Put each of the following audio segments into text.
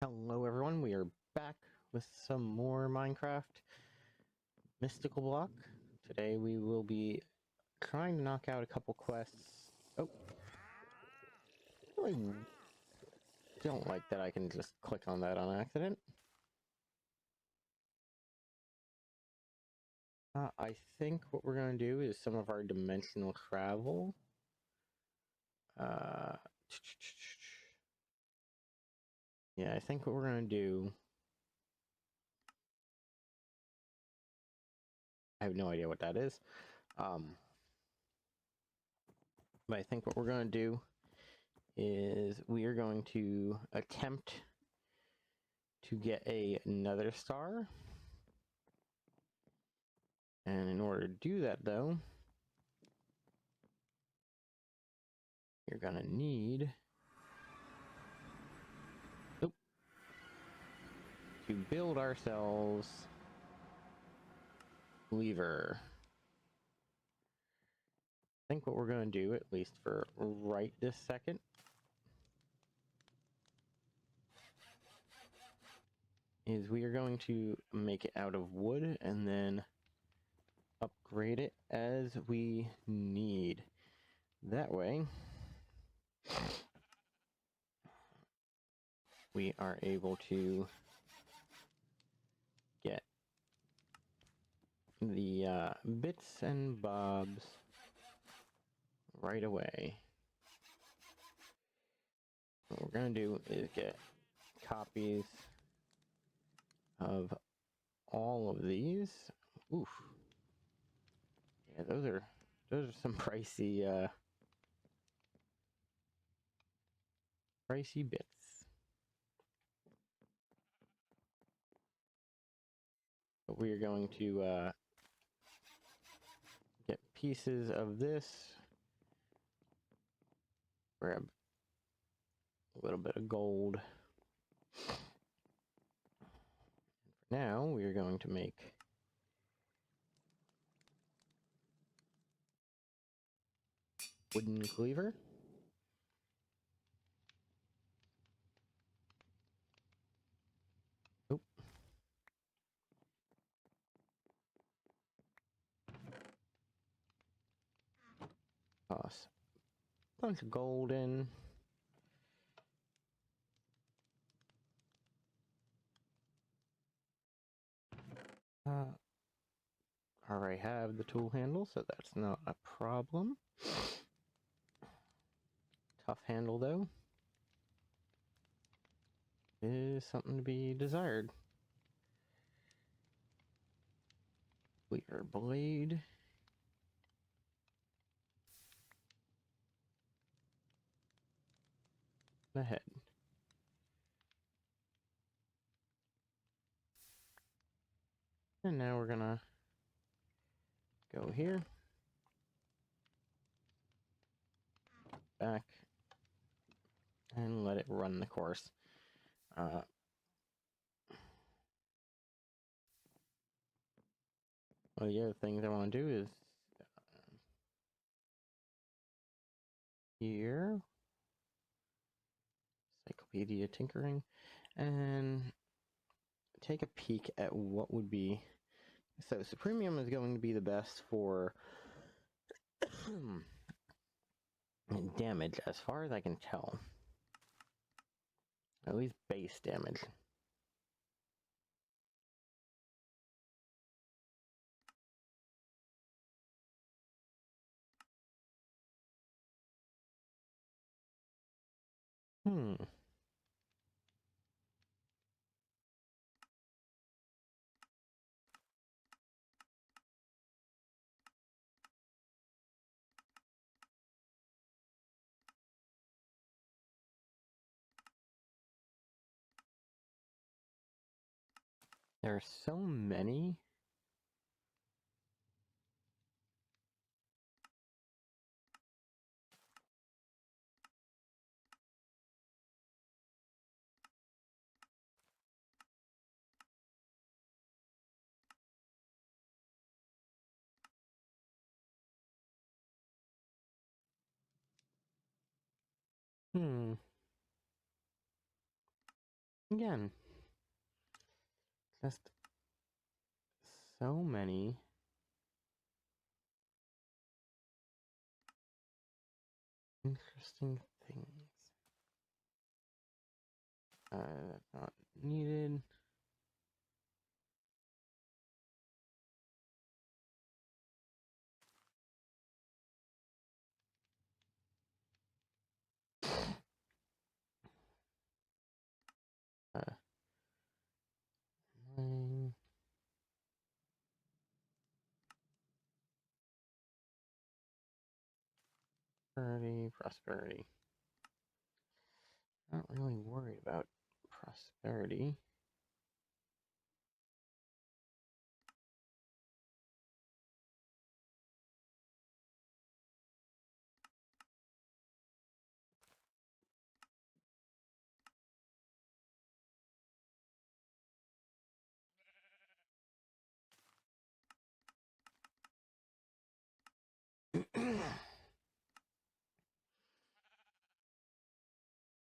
Hello everyone, we are back with some more Minecraft Mystical Block. Today we will be trying to knock out a couple quests. Oh, I really don't like that I can just click on that on accident. I think what we're going to do is some of our dimensional travel. Yeah, I think what we're going to do... I have no idea what that is. But I think what we're going to do is we are going to attempt to get another star. And in order to do that, though, you're gonna need to build ourselves lever. I think what we're gonna do, at least for right this second, is we are going to make it out of wood and then upgrade it as we need. That way, we are able to get the bits and bobs right away. What we're gonna do is get copies of all of these. Oof. Yeah, those are some pricey pricey bits. But we are going to get pieces of this. Grab a little bit of gold. For now, we are going to make wooden cleaver. Oop. Toss a bunch of gold in. Already have the tool handle, so that's not a problem. Tough handle, though, is something to be desired. Cleaver blade. Ahead. And now we're gonna go here. Back. And let it run the course. Well, the other things I want to do is here, Encyclopedia Tinkering, and take a peek at what would be. So Supremium is going to be the best for damage, as far as I can tell. At least base damage. There are so many. Hmm. Again, just so many interesting things. Not needed. Mine. Prosperity. Not really worried about prosperity.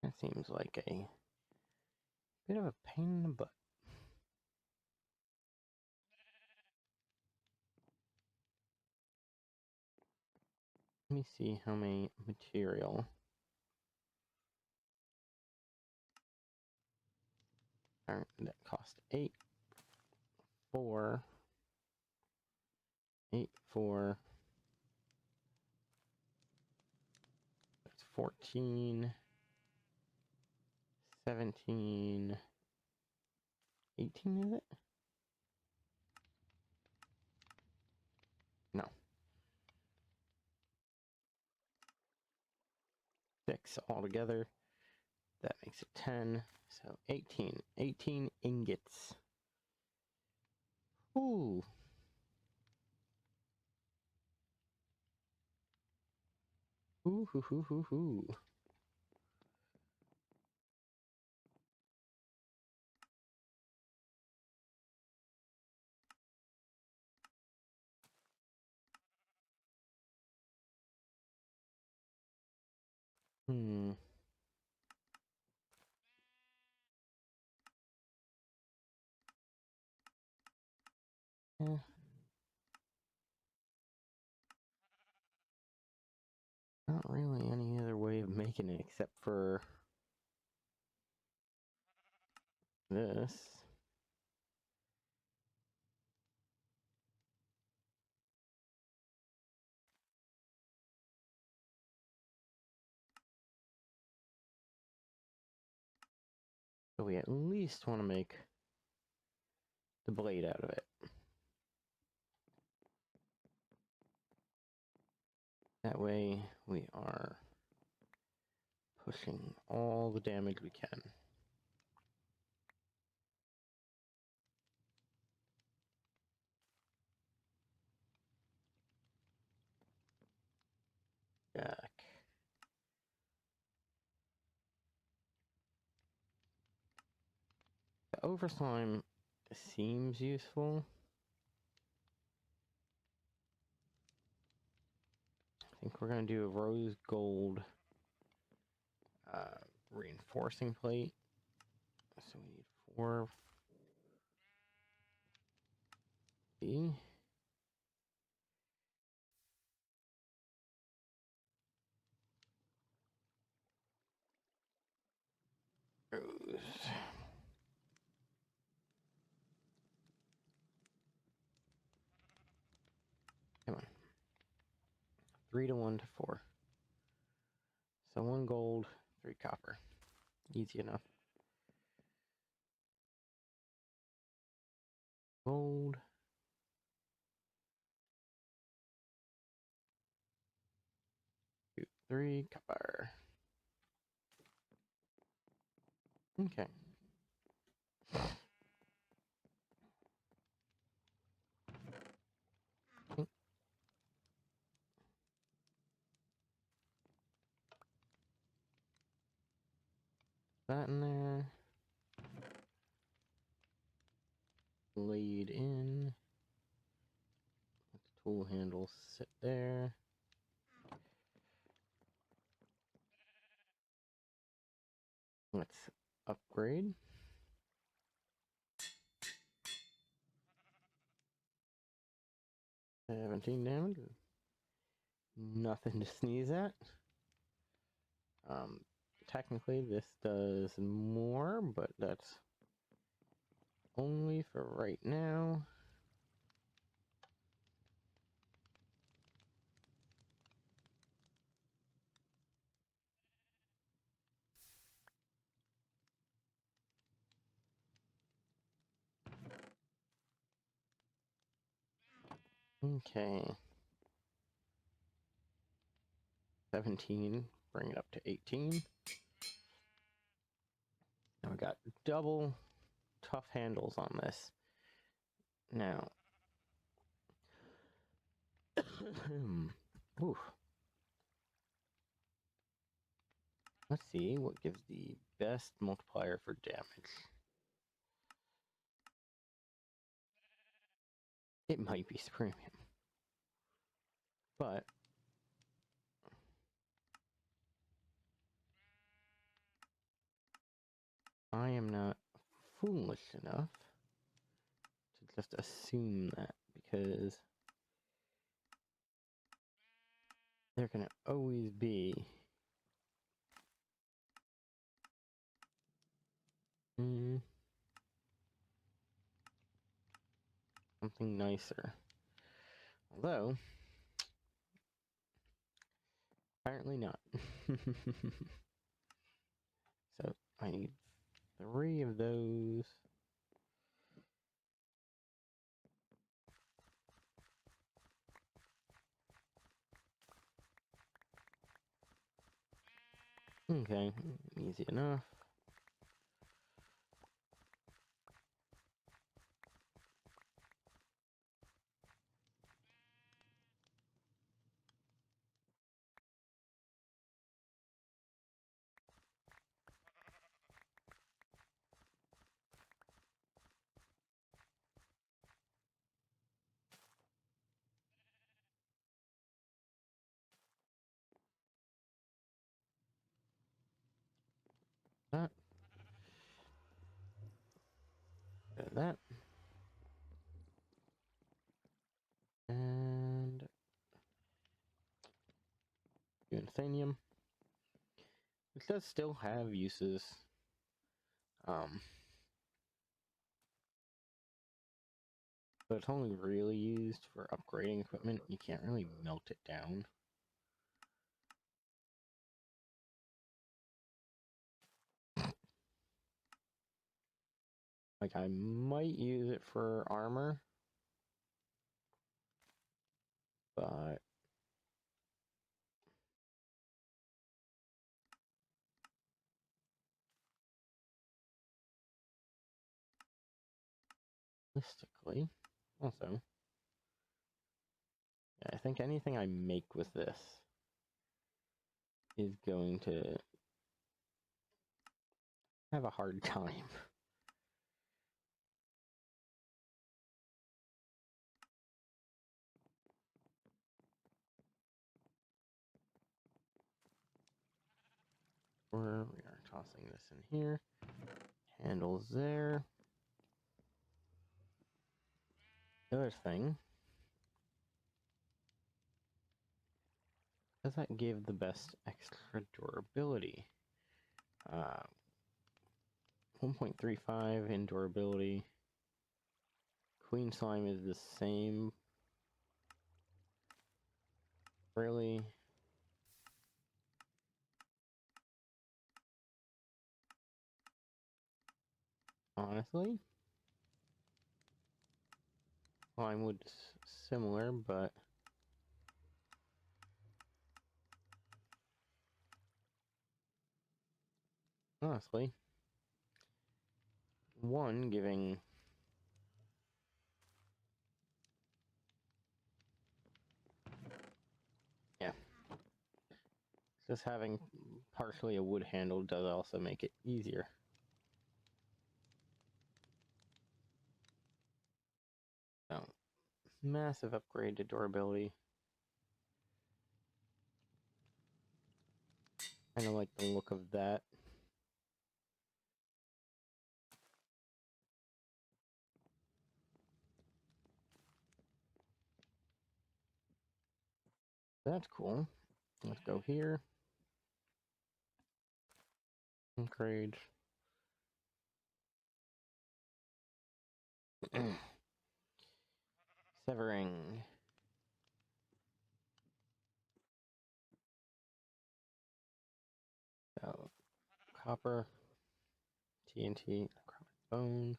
That seems like a bit of a pain in the butt. Let me see how many material. That cost 8, 4, 8, 4. That's 14, 17, 18, is it? No. 6 altogether. That makes it 10. So 18. 18 ingots. Ooh. Ooh, hoo, hoo, hoo, hoo. Hmm. Eh. Not really any other way of making it except for this. So we at least want to make the blade out of it. That way we are pushing all the damage we can. Jack. The overslime seems useful. I think we're going to do a rose gold reinforcing plate. So we need 4 B. Rose. Come on. 3 to 1 to 4. So 1 gold, 3 copper. Easy enough. Gold. 2, 3 copper. Okay. That in there. Laid in. Let the tool handle sit there. Let's upgrade. 17 damage. Nothing to sneeze at. Technically this does more, but that's only for right now. Okay. 17, bring it up to 18. Now we got double tough handles on this. Now, oof. Let's see what gives the best multiplier for damage. It might be premium, but I am not foolish enough to just assume that, because there can always be something nicer. Although, apparently not. So, I need 3 of those. Okay, easy enough. That. That. And Unthanium. It does still have uses. But it's only really used for upgrading equipment. You can't really melt it down. Like, I might use it for armor, but realistically, also, yeah, I think anything I make with this is going to have a hard time. We are tossing this in here. Handles there. The other thing, does that give the best extra durability? 1.35 in durability. Queen Slime is the same. Really? Honestly? Slime would similar, but honestly, one giving yeah. Just having partially a wood handle does also make it easier. So, massive upgrade to durability. Kinda like the look of that. That's cool. Let's go here. Upgrade. Severing. So, copper, TNT, bone.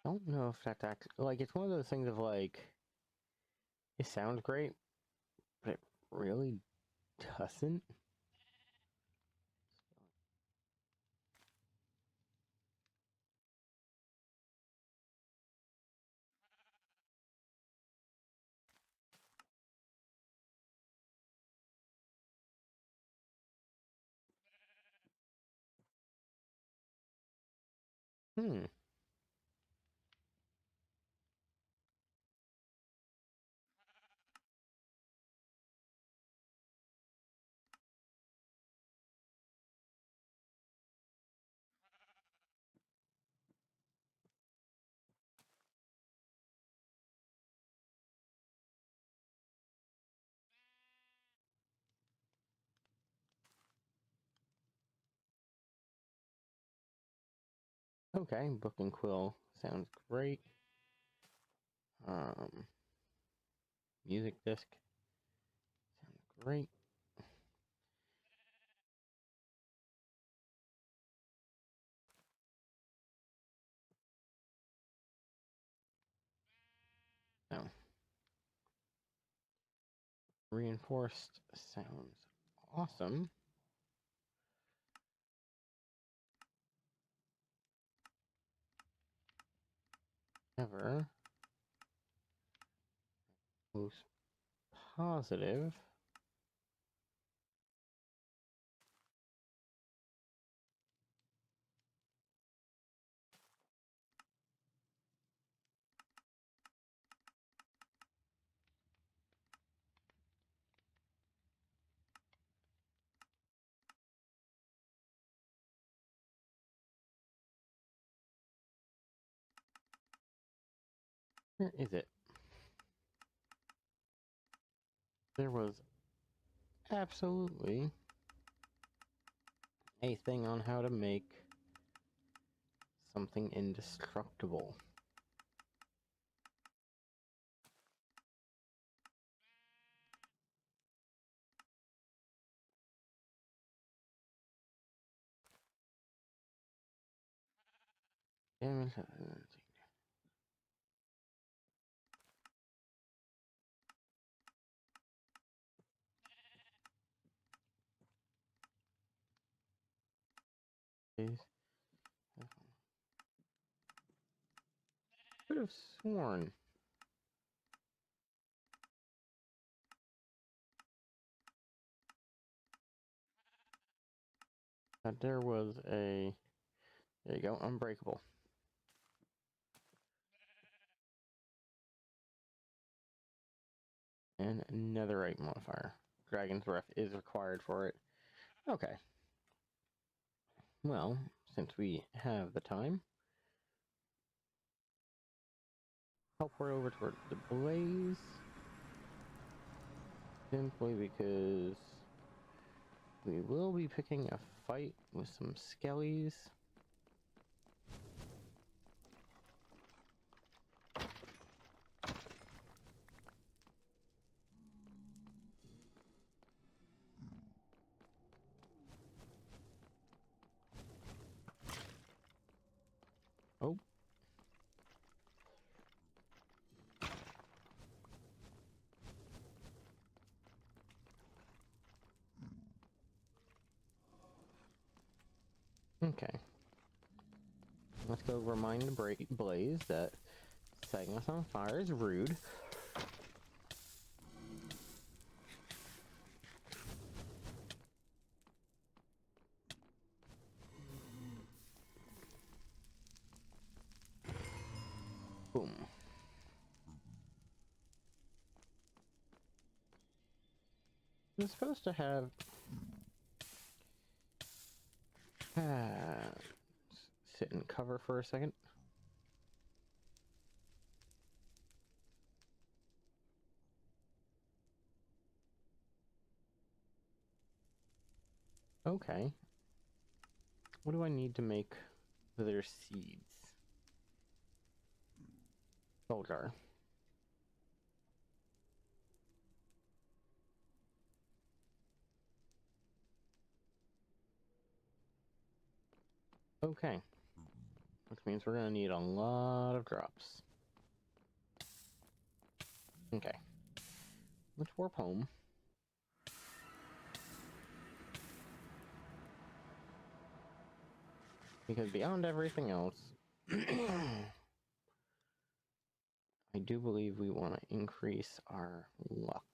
Don't know if that's actually, like, it's one of those things of like, it sounds great, but it really doesn't. Hmm. Okay, book and quill sounds great. Music disc sounds great. No. Reinforced sounds awesome. Ever most positive. Where is it? There was absolutely a thing on how to make something indestructible. Damage. Could have sworn that there was a. There you go, unbreakable. And netherite modifier. Dragon's breath is required for it. Okay. Well, since we have the time, teleport over toward the blaze. Simply because we will be picking a fight with some skellies. Oh. Okay. Let's go remind the blaze that setting us on fire is rude. Boom. I'm supposed to have sit and cover for a second. Okay. What do I need to make their seeds? Soldier. Okay. Which means we're gonna need a lot of drops. Okay. Let's warp home. Because beyond everything else, I do believe we want to increase our luck.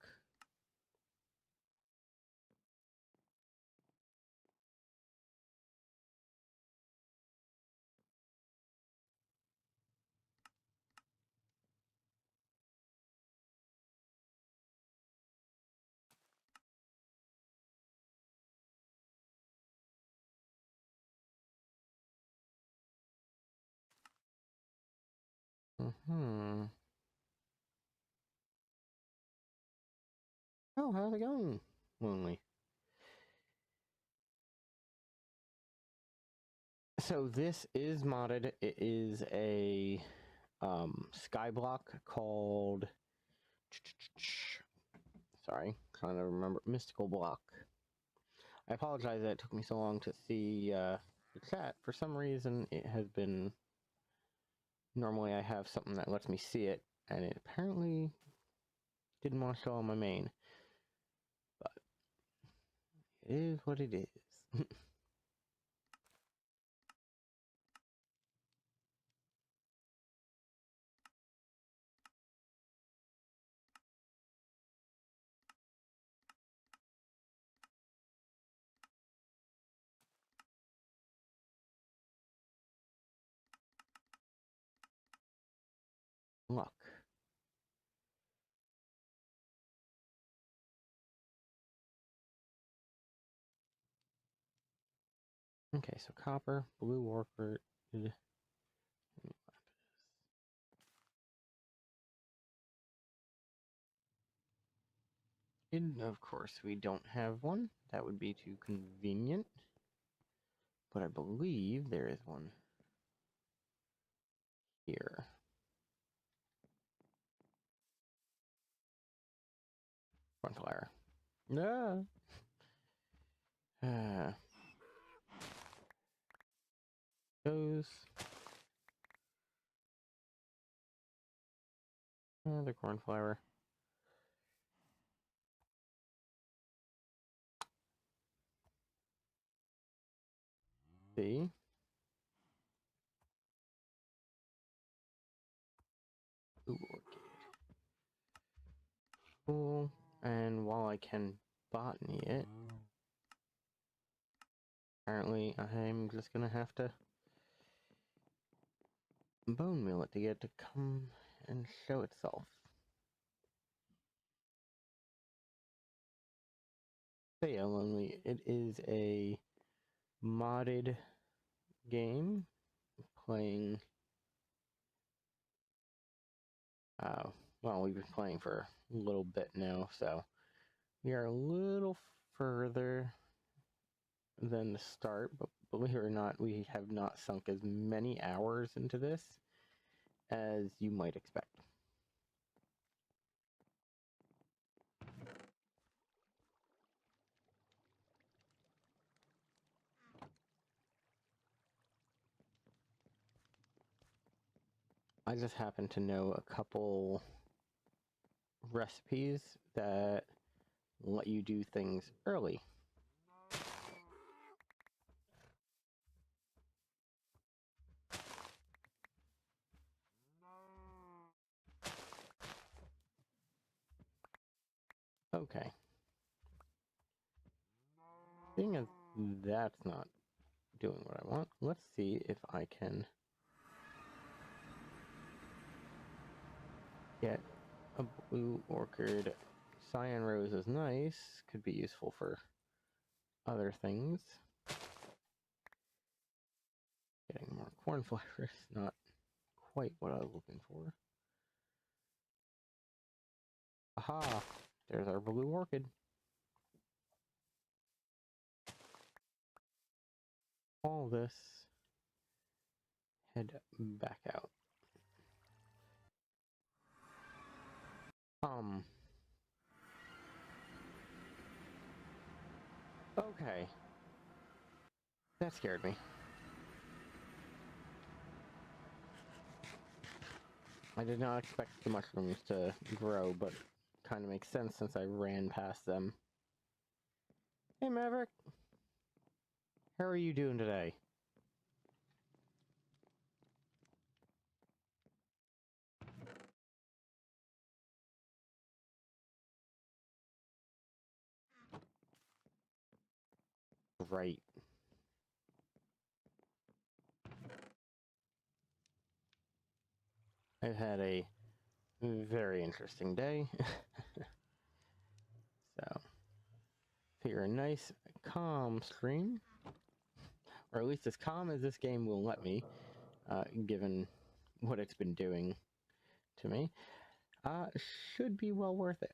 Mm-hmm. Oh, how's it going, Lonely? So this is modded. It is a sky block called... Sorry, trying to remember. Mystical block. I apologize that it took me so long to see the chat. For some reason, it has been... Normally I have something that lets me see it, and it apparently didn't want to show on my main. But it is what it is. Luck. Okay, so copper, blue orchid. And of course, we don't have one. That would be too convenient. But I believe there is one here. Cornflower. No. Goes. The cornflower. See? Ooh, orchid. Cool. And while I can botany it, apparently I'm just gonna have to bone meal it to get it to come and show itself. So yeah, Lonely, it is a modded game playing... well, we've been playing for a little bit now, so we are a little further than the start, but believe it or not, we have not sunk as many hours into this as you might expect. I just happen to know a couple recipes that let you do things early. Okay. Seeing as that's not doing what I want, let's see if I can get a blue orchid. Cyan rose is nice, could be useful for other things. Getting more cornflowers, not quite what I was looking for. Aha! There's our blue orchid. all this, head back out. Okay. That scared me. I did not expect the mushrooms to grow, but kind of makes sense since I ran past them. Hey Maverick! How are you doing today? Right. I've had a very interesting day. So, figure a nice, calm stream, or at least as calm as this game will let me, given what it's been doing to me, should be well worth it.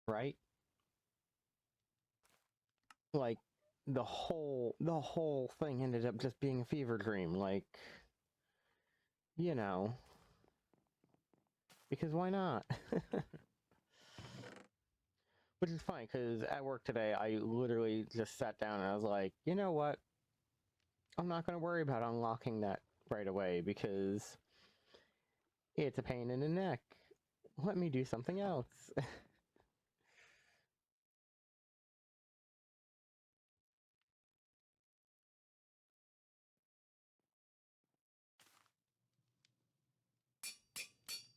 Right? Like, the whole thing ended up just being a fever dream, like, you know, because why not? Which is fine, because at work today, I literally just sat down and I was like, you know what? I'm not going to worry about unlocking that right away, because it's a pain in the neck. Let me do something else.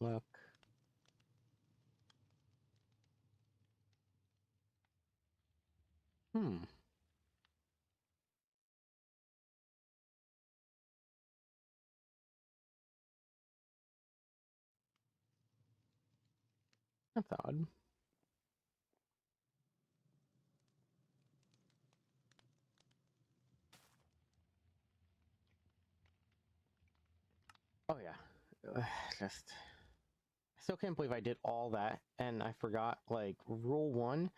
Look. Hmm. That's odd. Oh yeah. Just... I still can't believe I did all that, and I forgot, like, rule 1,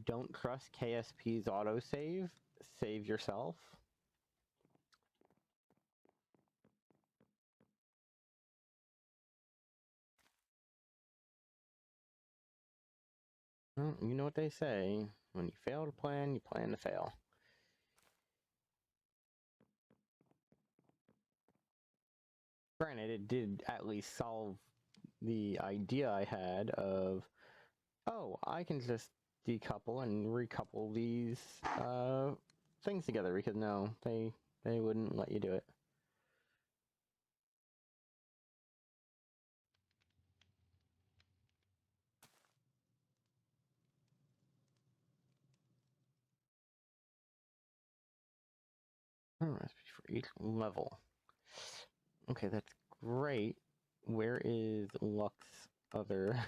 don't trust KSP's autosave. Save yourself. Well, you know what they say. When you fail to plan, you plan to fail. Granted, it did at least solve the idea I had of, oh, I can just decouple and recouple these things together, because no, they wouldn't let you do it. Oh, recipe for each level. Okay, that's great. Where is Luck's other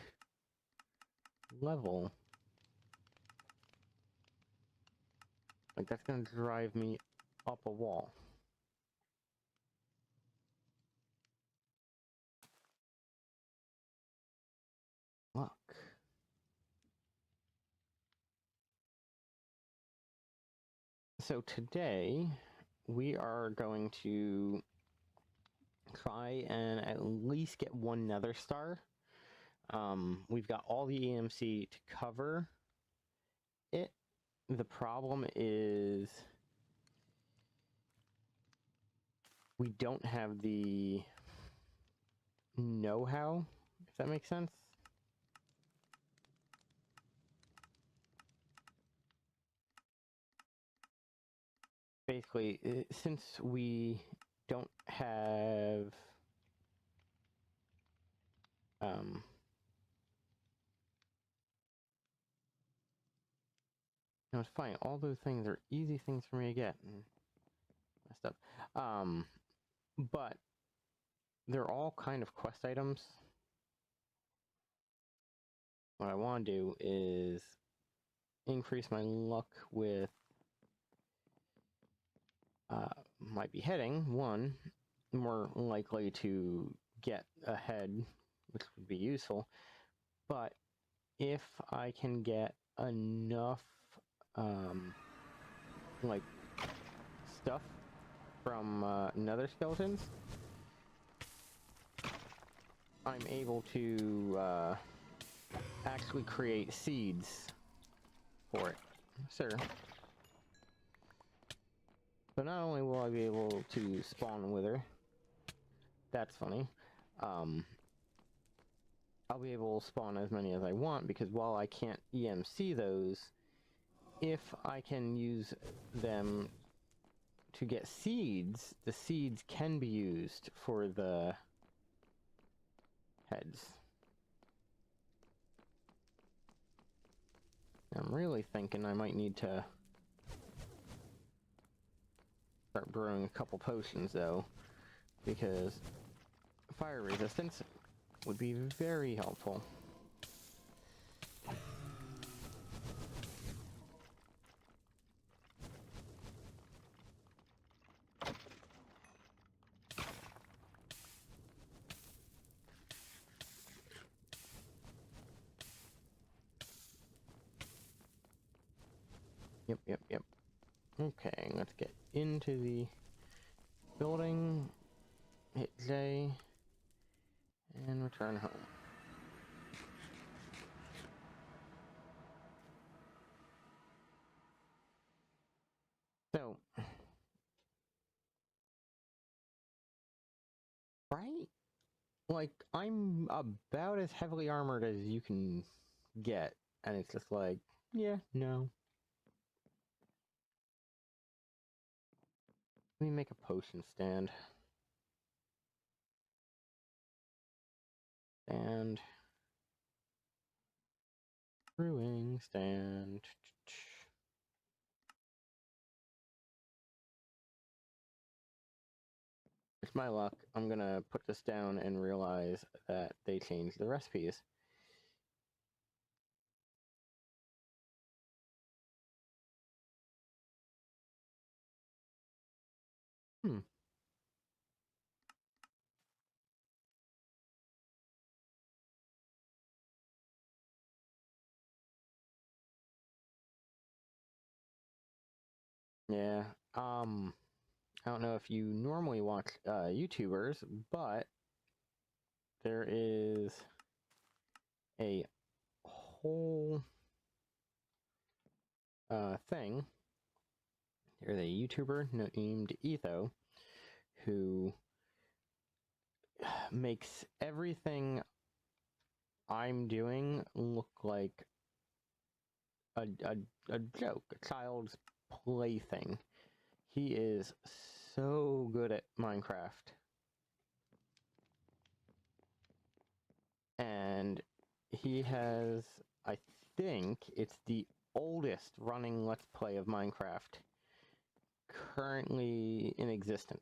level? Like, that's gonna drive me up a wall. Luck. So today, we are going to try and at least get one Nether Star. We've got all the EMC to cover it. The problem is we don't have the know-how, if that makes sense. Basically, since we don't have no, it's fine. All those things are easy things for me to get. Messed up. But they're all kind of quest items. What I want to do is increase my luck with might be heading, one, more likely to get ahead, which would be useful, but if I can get enough, like, stuff from nether skeletons, I'm able to actually create seeds for it. Sir. So not only will I be able to spawn wither, that's funny, I'll be able to spawn as many as I want, because while I can't EMC those, if I can use them to get seeds, the seeds can be used for the heads. I'm really thinking I might need to start brewing a couple potions, though, because fire resistance would be very helpful. Yep. Okay, let's get into the building, hit J, and return home. So, right? Like, I'm about as heavily armored as you can get, and it's just like, yeah, no. Let me make a potion stand. And brewing stand. With my luck, I'm gonna put this down and realize that they changed the recipes. Yeah, I don't know if you normally watch YouTubers, but there is a whole thing. There's a YouTuber named Etho who makes everything I'm doing look like a joke, a child's plaything. He is so good at Minecraft. And he has, I think, it's the oldest running Let's Play of Minecraft currently in existence.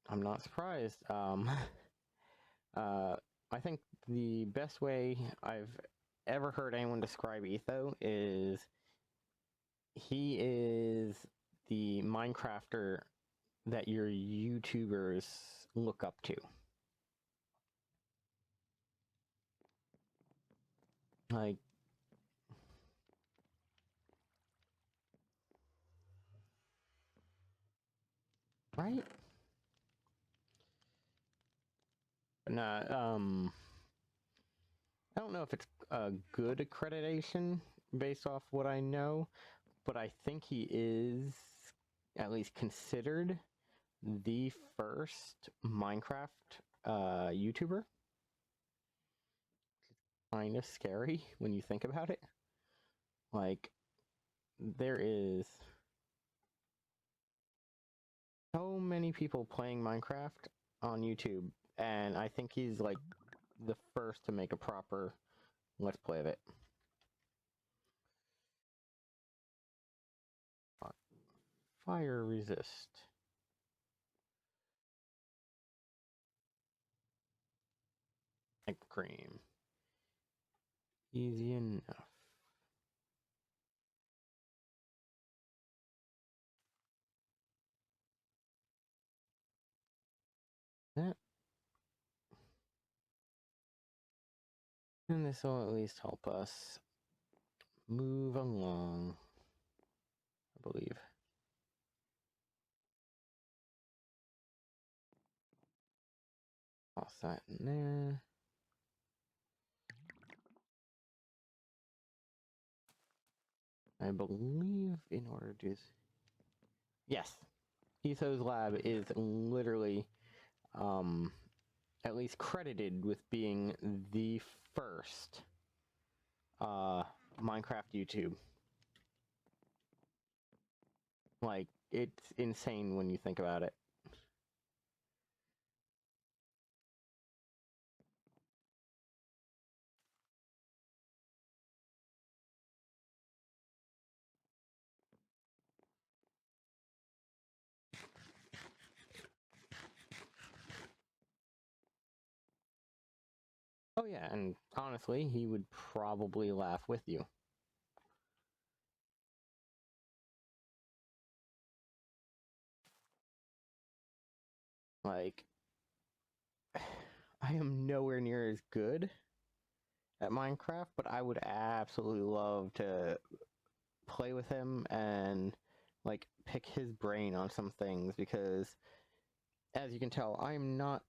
I'm not surprised. I think the best way I've ever heard anyone describe Etho is he is the Minecrafter that your YouTubers look up to. Like, right? Nah, I don't know if it's a good accreditation based off what I know, but I think he is at least considered the first Minecraft YouTuber. Kind of scary when you think about it. Like, there is so many people playing Minecraft on YouTube, and I think he's like the first to make a proper Let's Play of it. Fire resist. Egg cream. Easy enough. That. And this will at least help us move along, I believe. Toss that in there. I believe in order to do this. Yes. Etho's lab is literally at least credited with being the first Minecraft YouTube. Like, it's insane when you think about it. Oh yeah, and honestly, he would probably laugh with you. Like, I am nowhere near as good at Minecraft, but I would absolutely love to play with him and, like, pick his brain on some things, because, as you can tell, I'm not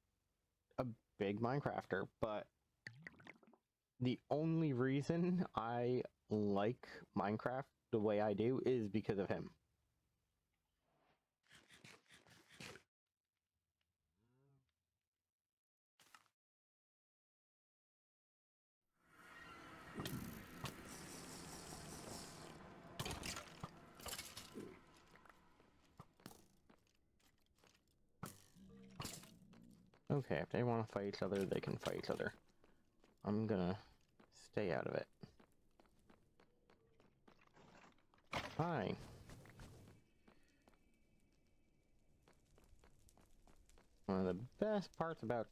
a big Minecrafter, but the only reason I like Minecraft the way I do is because of him. Okay, if they want to fight each other, they can fight each other. I'm gonna stay out of it. Hi. One of the best parts about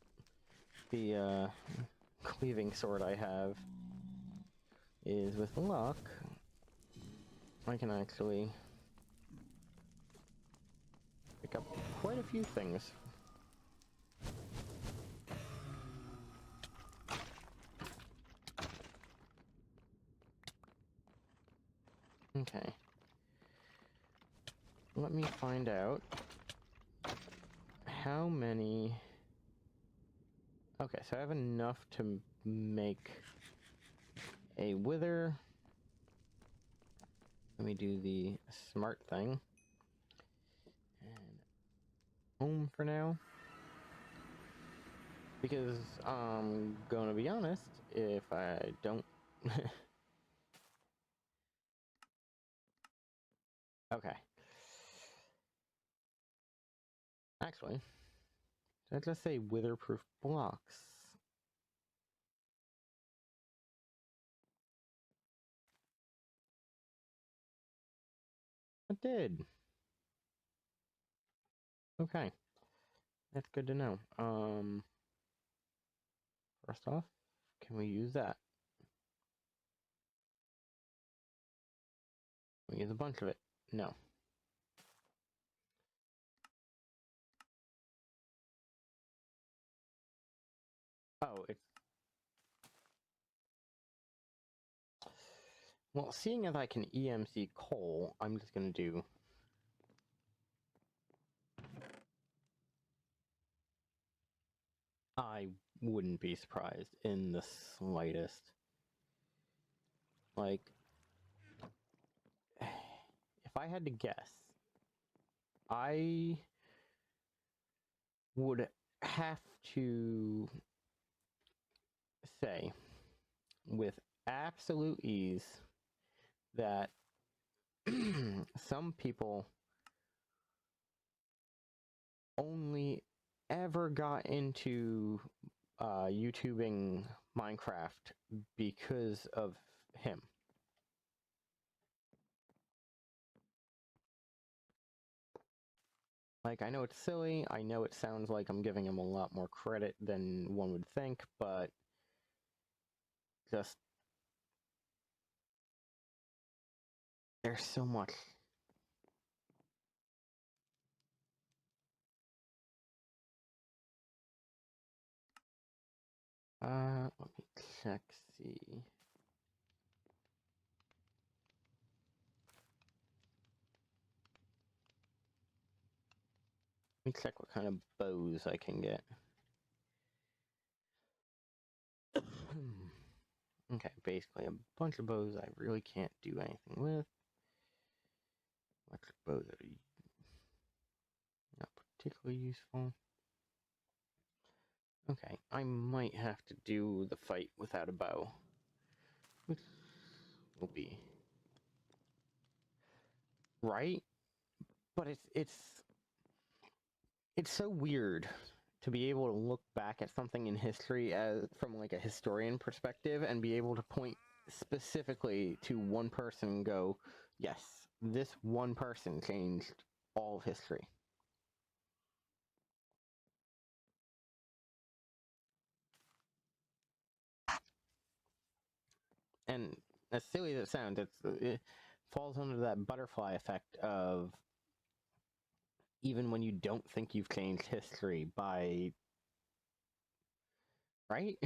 the cleaving sword I have is, with luck, I can actually pick up quite a few things. Okay. Let me find out how many... Okay, so I have enough to make a wither. Let me do the smart thing. And home for now. Because I'm gonna be honest, if I don't... Okay. Actually, let's just say witherproof blocks. It did. Okay. That's good to know. First off, can we use that? We use a bunch of it. No. Oh, it's... Well, seeing as I can EMC coal, I'm just gonna do... I wouldn't be surprised in the slightest. Like, if I had to guess, I would have to say with absolute ease that some people only ever got into YouTubing Minecraft because of him. Like, I know it's silly, I know it sounds like I'm giving him a lot more credit than one would think, but just there's so much. Let me check, see. Let me check what kind of bows I can get. Okay, basically a bunch of bows I really can't do anything with. Electric bows that are not particularly useful. Okay, I might have to do the fight without a bow, which will be right, but it's so weird to be able to look back at something in history as from like a historian perspective and be able to point specifically to one person and go, yes, this one person changed all of history. And as silly as it sounds, it falls under that butterfly effect of even when you don't think you've changed history by right?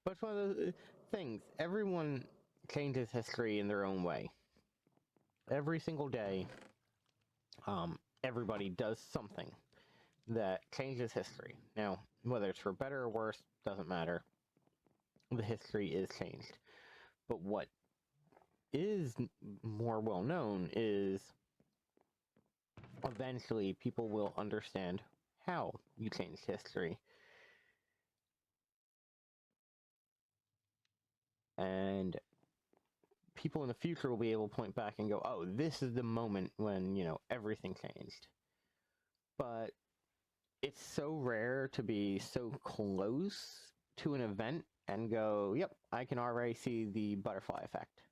But it's one of those things. Everyone changes history in their own way. Every single day, everybody does something that changes history. Now, whether it's for better or worse, doesn't matter. The history is changed. But what is more well known is eventually people will understand how you changed history. And people in the future will be able to point back and go, oh, this is the moment when, you know, everything changed. But it's so rare to be so close to an event and go, yep, I can already see the butterfly effect.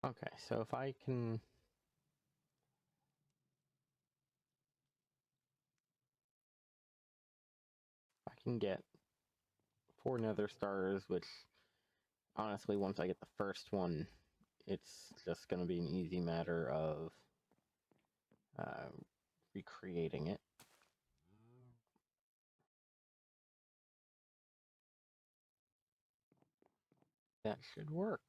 Okay, so if I can get 4 nether stars, which honestly, once I get the first one, it's just going to be an easy matter of recreating it. That should work.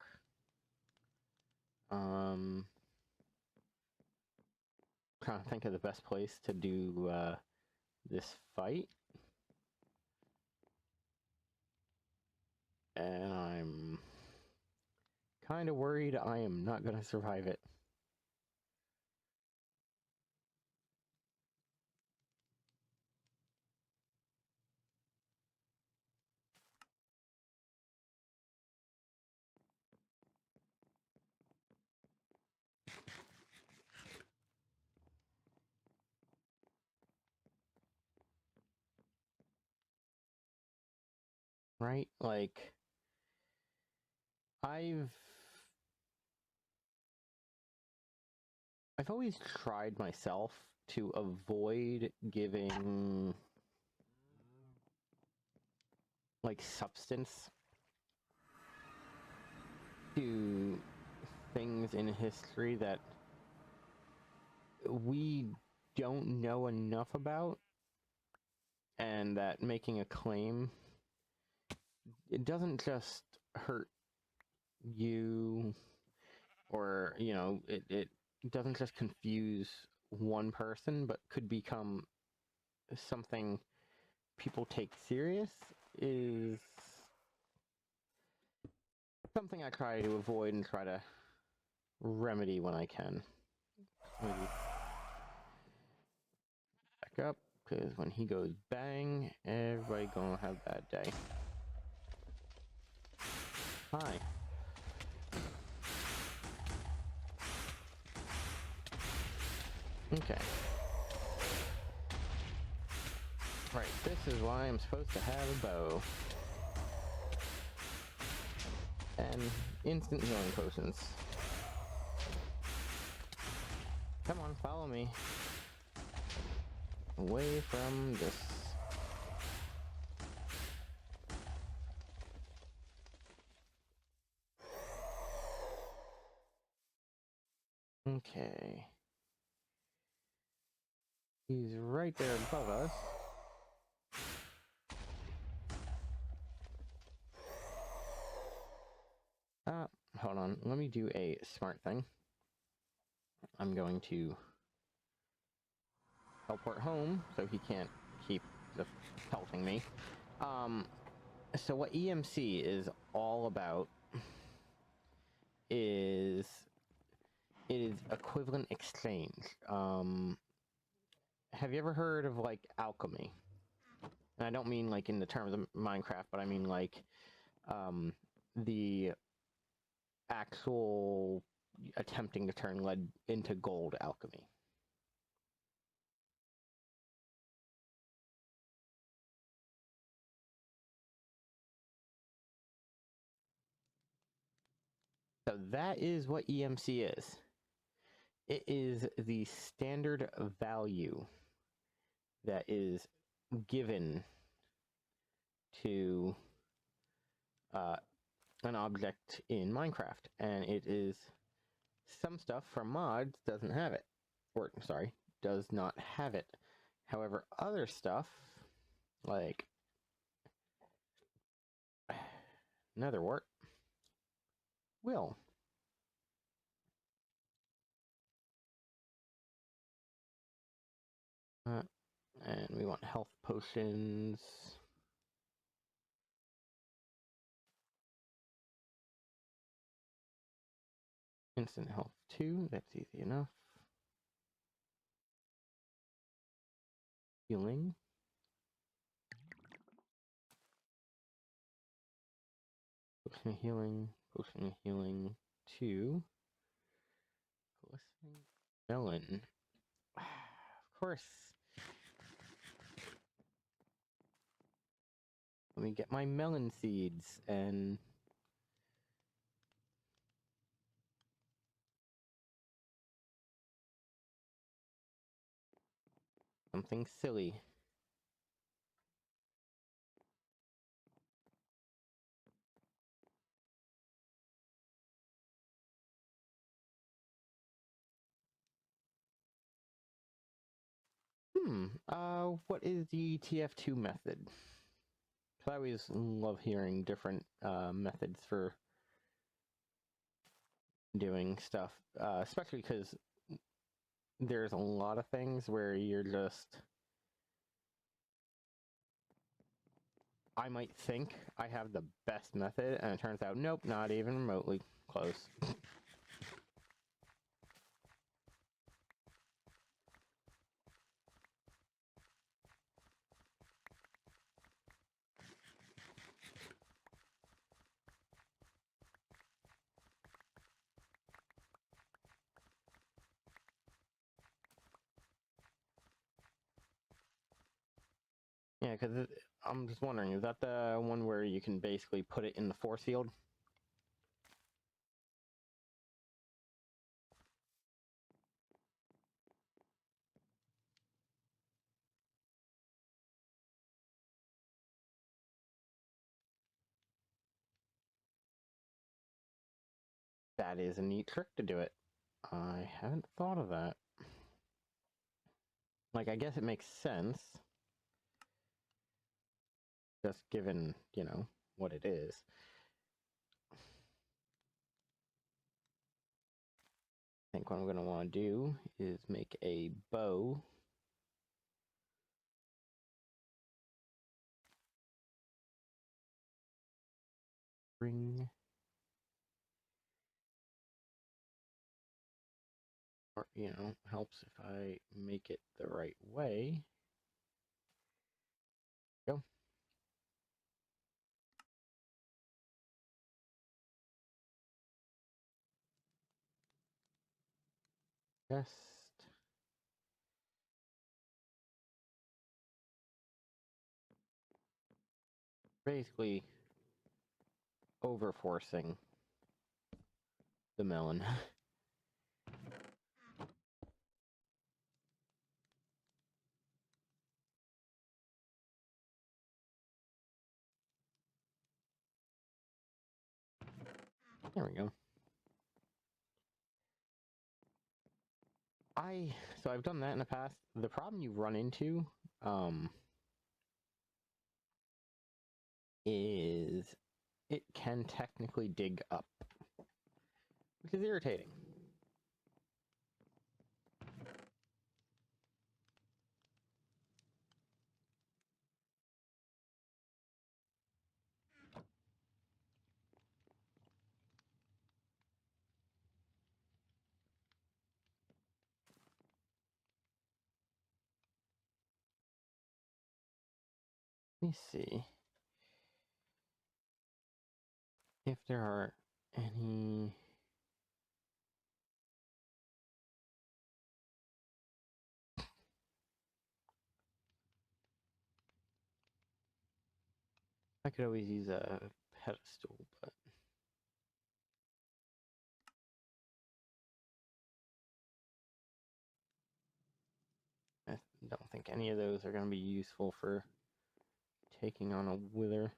Trying to think of the best place to do this fight. And I'm kind of worried I am not going to survive it. Right? Like, I've always tried myself to avoid giving like substance to things in history that we don't know enough about, and that making a claim, it doesn't just hurt you, or, you know, it doesn't just confuse one person, but could become something people take serious, is something I try to avoid and try to remedy when I can. Maybe back up. Because when he goes bang, everybody gonna have a bad day. Hi. Okay. Right, this is why I'm supposed to have a bow. And instant healing potions. Come on, follow me. Away from this. Okay. He's right there above us. Hold on. Let me do a smart thing. I'm going to teleport home so he can't keep pelting me. So what EMC is all about is it is equivalent exchange. Have you ever heard of like alchemy? And I don't mean like in the terms of Minecraft, but I mean like the actual attempting to turn lead into gold alchemy. So that is what EMC is. It is the standard value that is given to an object in Minecraft, and it is some stuff from mods doesn't have it, or sorry, does not have it. However, other stuff like Netherwart will. And we want health potions. Instant health 2, that's easy enough. Healing. Potion of healing 2. Melon. Of course. Let me get my melon seeds and something silly. What is the TF2 method? I always love hearing different methods for doing stuff, especially because there's a lot of things where you're just... I might think I have the best method, and it turns out, nope, not even remotely close. Yeah, because I'm just wondering, is that the one where you can basically put it in the force field? That is a neat trick to do it. I haven't thought of that. Like, I guess it makes sense. Just given, you know, what it is. I think what I'm going to want to do is make a bow. Ring. Or, you know, helps if I make it the right way. Go. Just basically overforcing the melon. There we go. So I've done that in the past. The problem you run into is it can technically dig up, which is irritating. Let me see if there are any. I could always use a pedestal, but I don't think any of those are going to be useful for taking on a wither.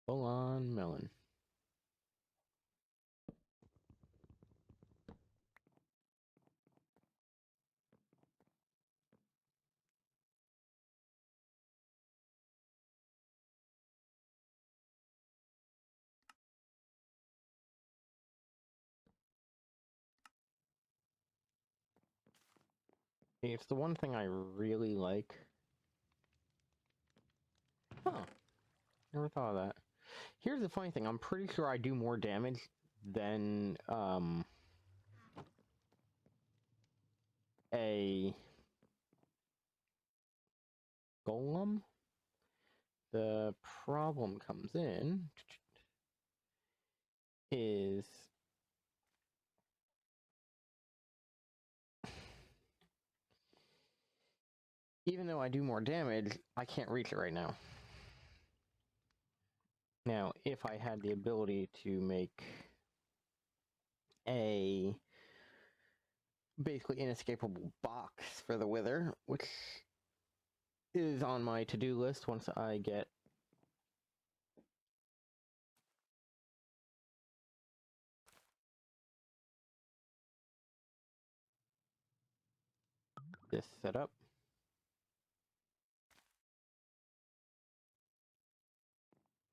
Full on melon. It's the one thing I really like. Huh. Never thought of that. Here's the funny thing. I'm pretty sure I do more damage than a golem. The problem comes in is even though I do more damage, I can't reach it right now. Now, if I had the ability to make a basically inescapable box for the wither, which is on my to-do list once I get this set up.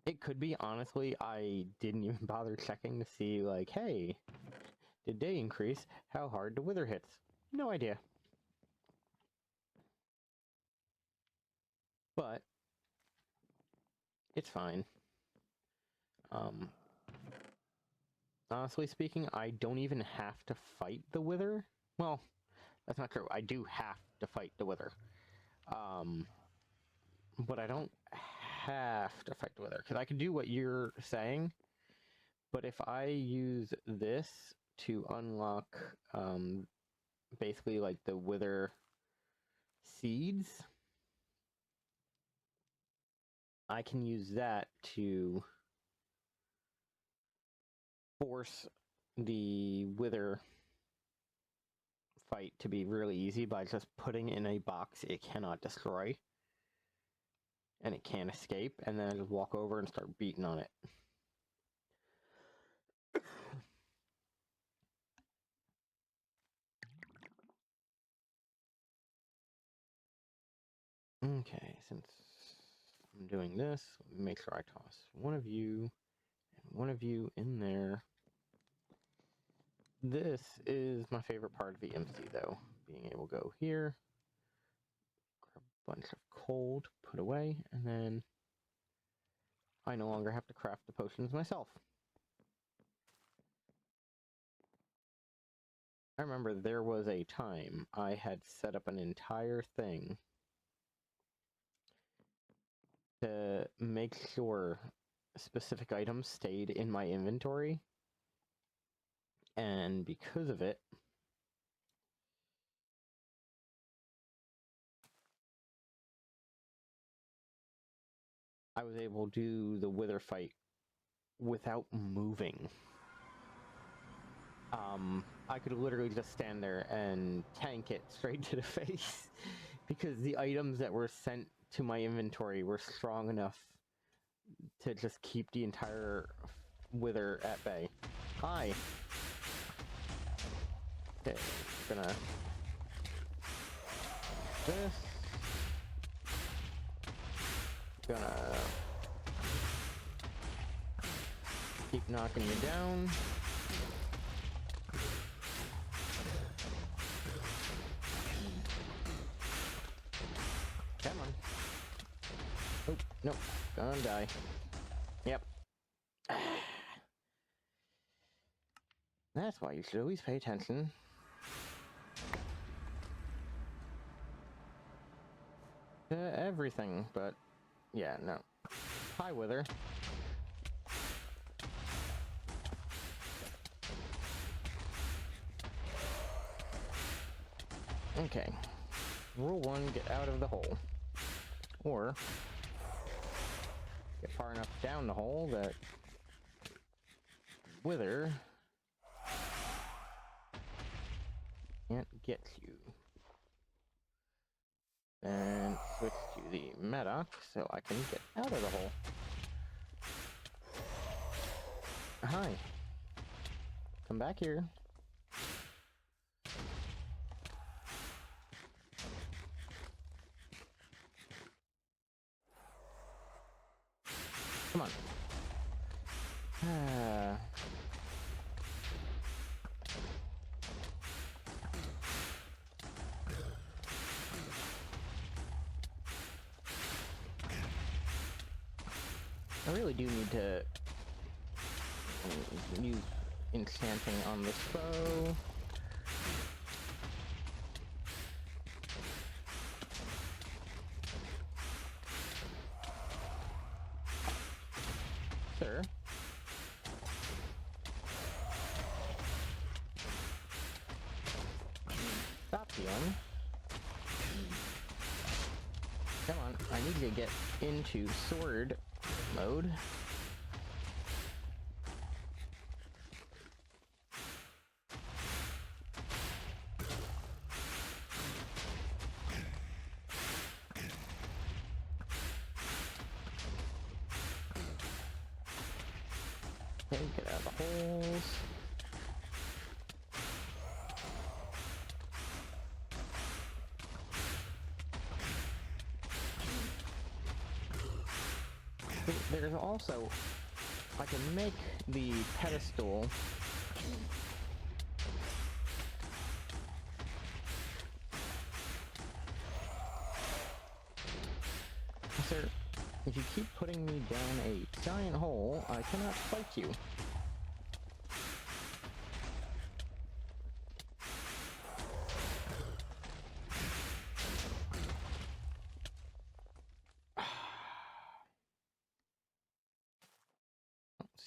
It could be, honestly, I didn't even bother checking to see, like, hey, did they increase how hard the wither hits? No idea. But it's fine. Honestly speaking, I don't even have to fight the wither. Well, that's not true. I do have to fight the wither. But I don't have to fight the wither, because I can do what you're saying. But if I use this to unlock, basically like the wither seeds, I can use that to force the wither fight to be really easy by just putting in a box it cannot destroy and it can't escape, and then I just walk over and start beating on it. Okay, since I'm doing this, let me make sure I toss one of you and one of you in there. This is my favorite part of the MC, though. Being able to go here, grab a bunch of coal to put away, and then I no longer have to craft the potions myself. I remember there was a time I had set up an entire thing to make sure specific items stayed in my inventory, and because of it, I was able to do the Wither fight without moving. I could literally just stand there and tank it straight to the face because the items that were sent to my inventory were strong enough to just keep the entire Wither at bay. Hi! Okay, gonna... this... Gonna... keep knocking you down. Come on. Oh, nope. Gonna die. Yep. That's why you should always pay attention. To everything, but... yeah, no. Hi, Wither. Okay. Rule 1, get out of the hole. Or, get far enough down the hole that Wither can't get you. And switch to the Medoc so I can get out of the hole. Hi. Come back here. Come on. I really do need to use enchanting on this bow. Sir. Stop healing. Come on, I need to get into sword mode. Okay, get out of the holes. There's also, I can make the pedestal sir, if you keep putting me down a giant hole, I cannot fight you.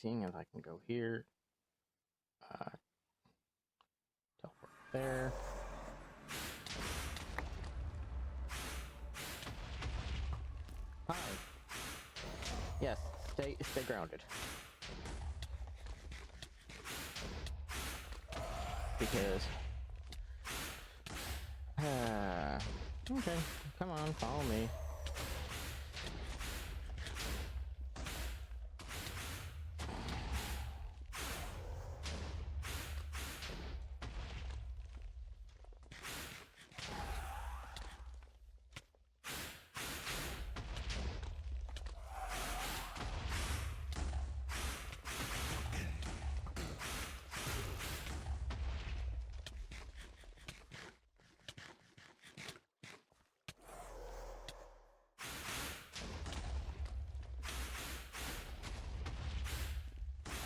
Seeing if I can go here. Teleport there. Hi. Yes, stay grounded. Because... okay, come on, follow me.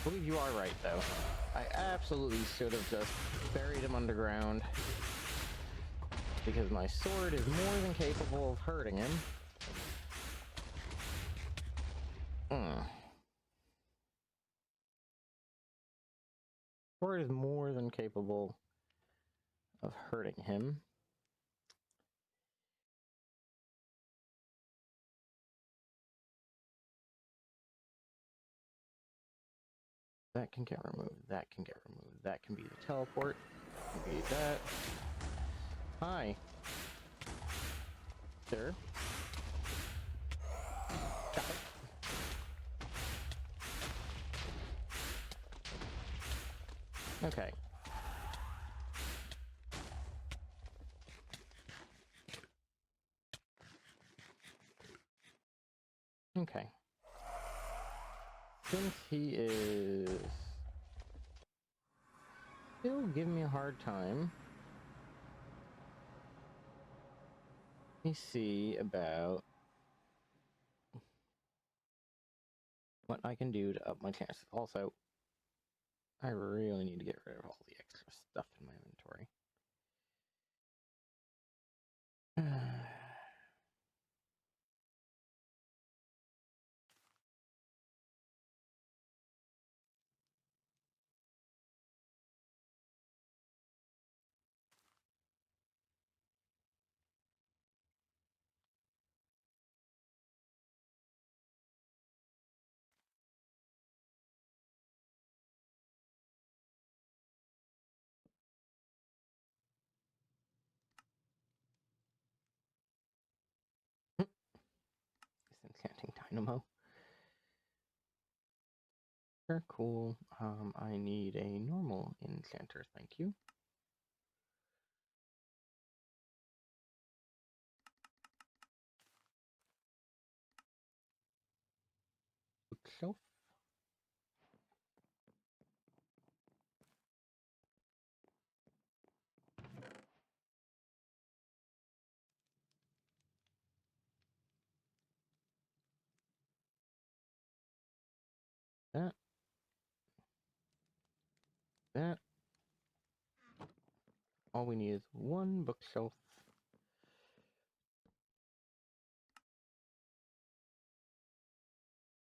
I believe you are right, though. I absolutely should have just buried him underground, because my sword is more than capable of hurting him. sword is more than capable of hurting him. That can get removed. That can get removed. That can be the teleport. Can be that. Hi. Sir. Got it. Okay. Okay. Since he is still giving me a hard time, let me see about what I can do to up my chances. Also, I really need to get rid of all the extra stuff in my inventory. This enchanting dynamo. Sure, cool. I need a normal enchanter, thank you. Bookshelf. That. That. All we need is one bookshelf.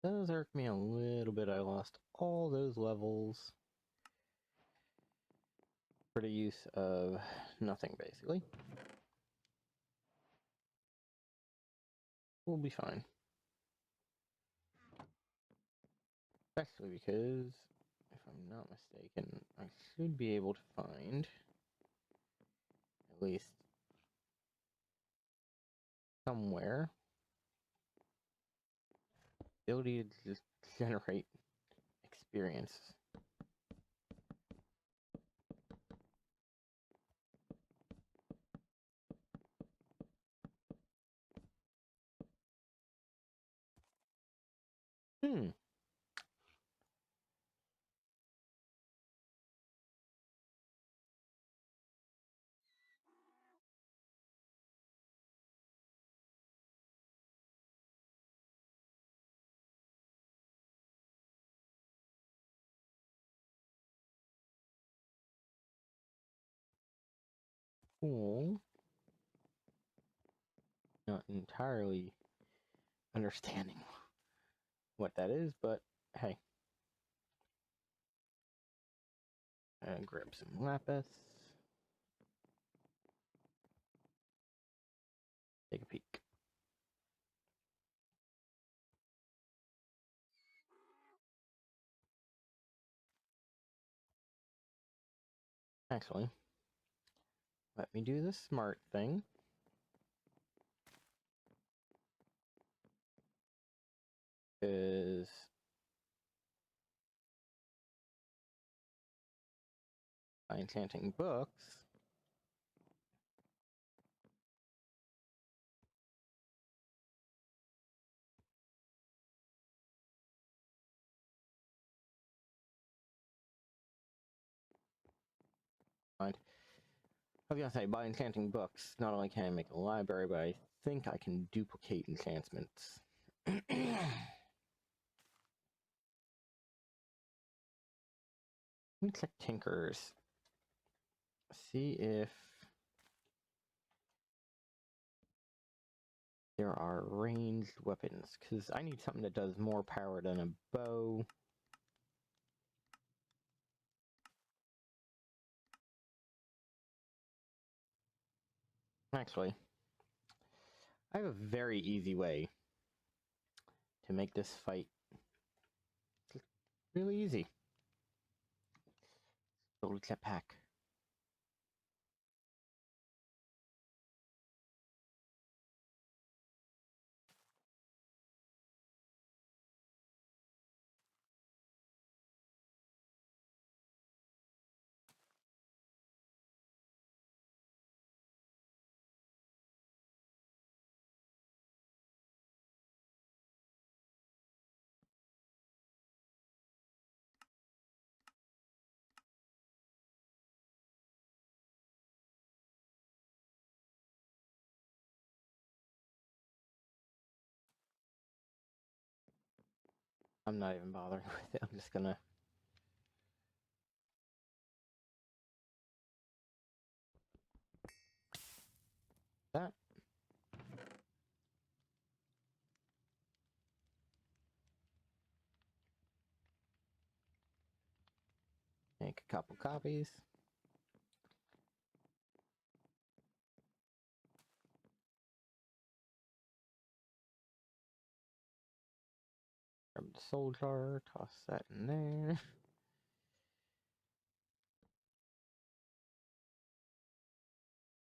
Does irk me a little bit. I lost all those levels for the use of nothing, basically. We'll be fine. Especially because, if I'm not mistaken, I should be able to find at least somewhere ability to just generate experience. Cool. Not entirely understanding what that is, but hey. Grab some lapis. Take a peek. Actually, let me do the smart thing. Is by enchanting books, mind. I was gonna say, by enchanting books, not only can I make a library, but I think I can duplicate enchantments. Let me check Tinkers. See if there are ranged weapons, because I need something that does more power than a bow. Actually, I have a very easy way to make this fight really easy. Build a jetpack. I'm not even bothering with it. I'm just gonna... that. Make a couple copies. Grab the soldier, toss that in there.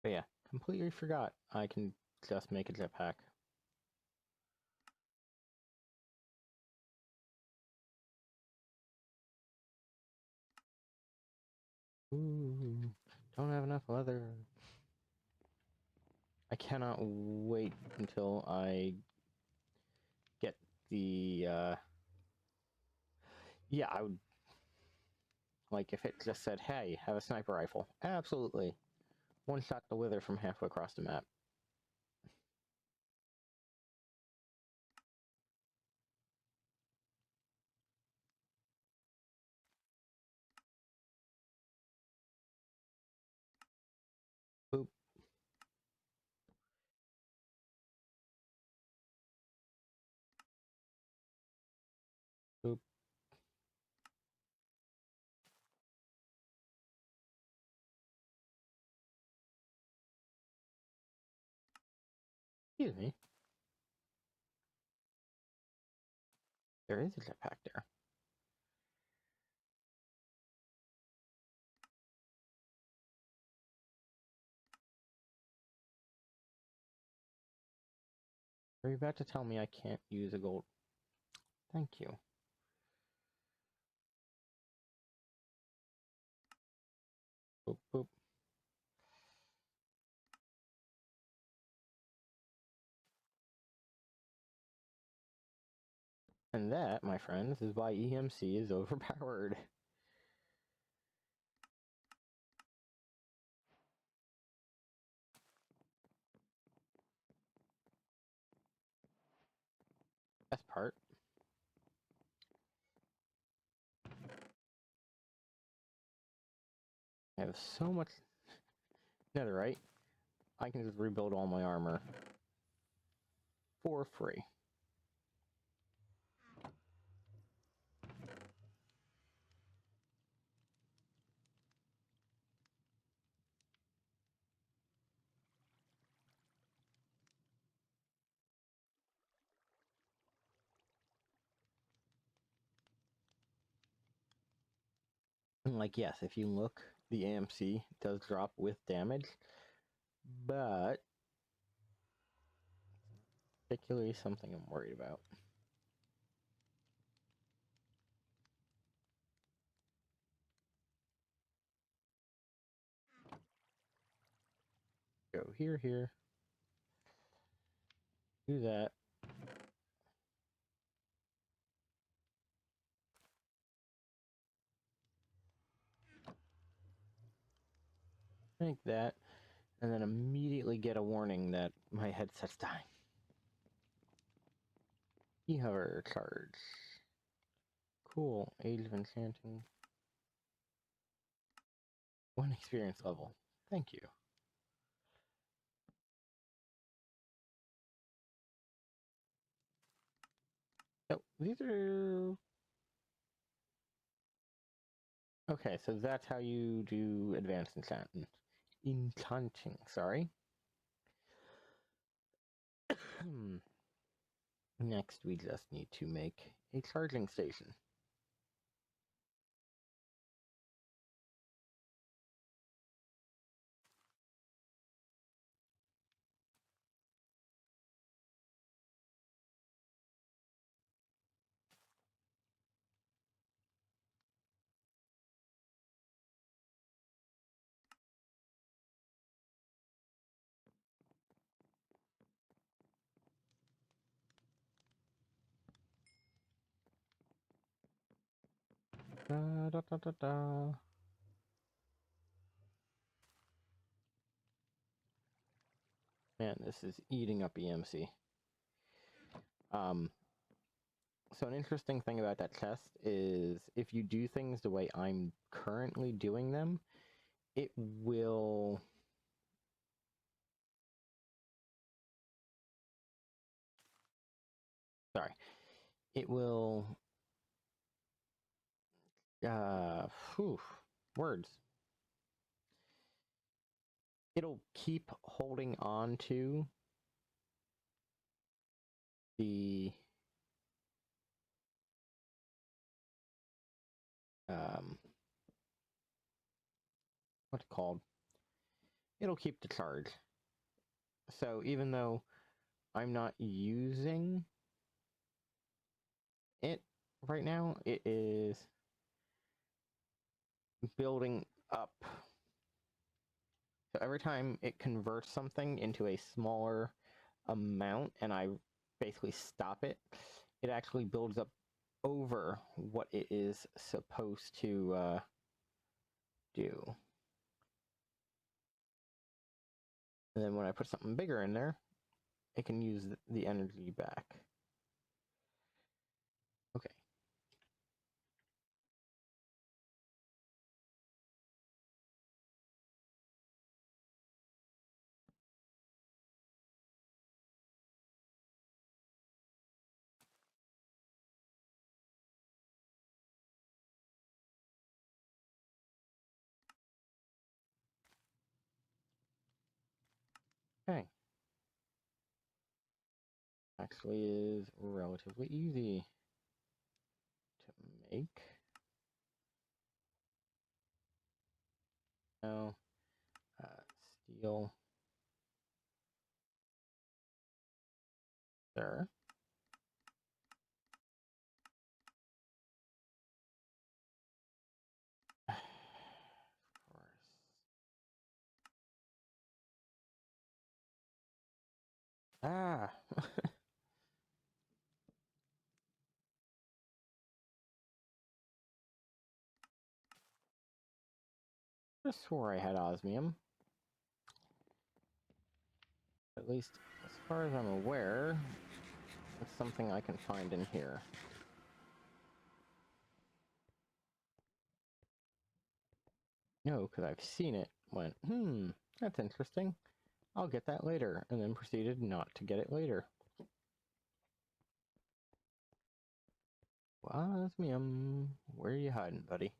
But yeah, completely forgot I can just make a jetpack. Ooh, don't have enough leather. I cannot wait until I get the, yeah, I would, like, if it just said, hey, have a sniper rifle. Absolutely. One shot the wither from halfway across the map. Boop. Boop. Excuse me. There is a jetpack there. Are you about to tell me I can't use a gold? Thank you. Boop, boop. And that, my friends, is why EMC is overpowered. Best part. I have so much netherite, I can just rebuild all my armor for free. And like, yes, if you look, the AMC does drop with damage, but particularly something I'm worried about. Go here, here. Do that. Make that. And then immediately get a warning that my headset's dying. E-hover charge. Cool. Age of Enchanting. 1 experience level. Thank you. So these are... okay, so that's how you do advanced enchanting. Sorry. Next, we just need to make a charging station. Da, da, da, da, da. Man, this is eating up EMC. So an interesting thing about that test is if you do things the way I'm currently doing them, it will... Sorry. It will... Words. It'll keep holding on to the... what's it called? It'll keep the charge. So even though I'm not using it right now, it is building up. So every time it converts something into a smaller amount and I basically stop it, it actually builds up over what it is supposed to do. And then when I put something bigger in there, it can use the energy back. Okay. Okay. Actually is relatively easy to make. Now, steel there. Of course. Ah! I swore I had osmium. At least, as far as I'm aware, it's something I can find in here. No, because I've seen it. Went, that's interesting. I'll get that later, and then proceeded not to get it later. Osmium, where are you hiding, buddy?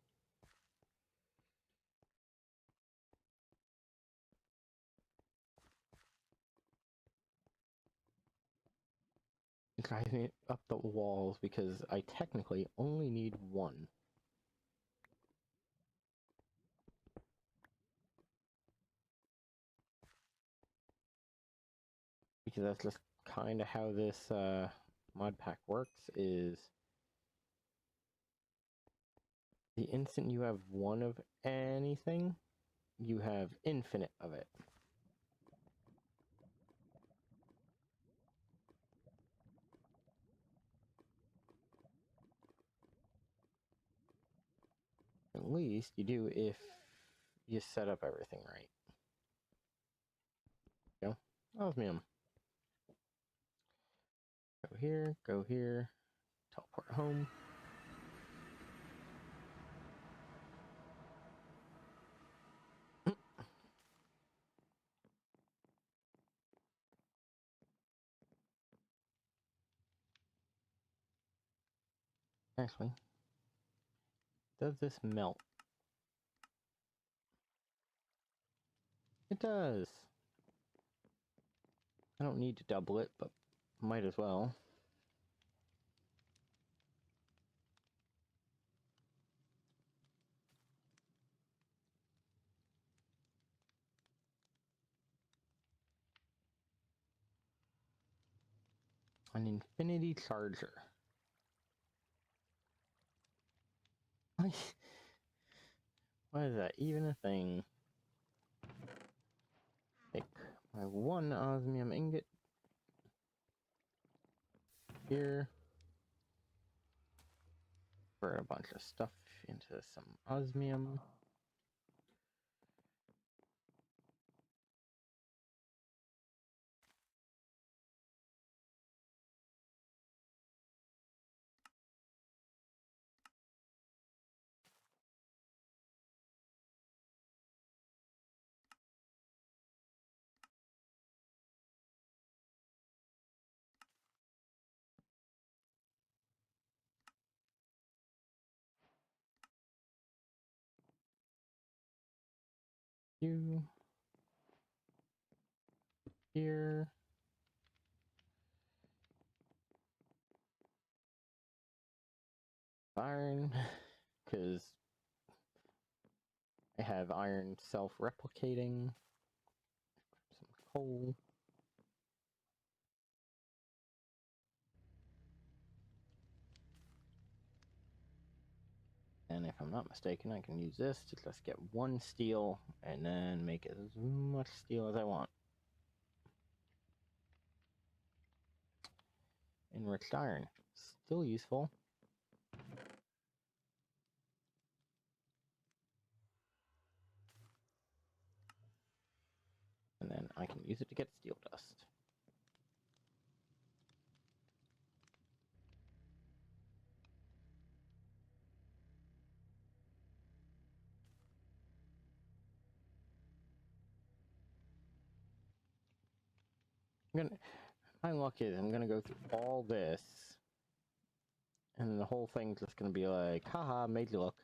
Driving it up the walls because I technically only need one. Because that's just kind of how this mod pack works, is the instant you have one of anything, you have infinite of it. At least you do if you set up everything right. Go. Osmium. Go here, teleport home. Actually, does this melt? It does. I don't need to double it, but might as well. An infinity charger. Why is that even a thing? Take my one osmium ingot here. Pour a bunch of stuff into some osmium. You here. Iron, because I have iron self-replicating. Some coal. And if I'm not mistaken, I can use this to just get one steel and then make as much steel as I want. Enriched iron. Still useful. And then I can use it to get steel dust. My luck is I'm gonna go through all this, and the whole thing's just gonna be like, haha, made you look.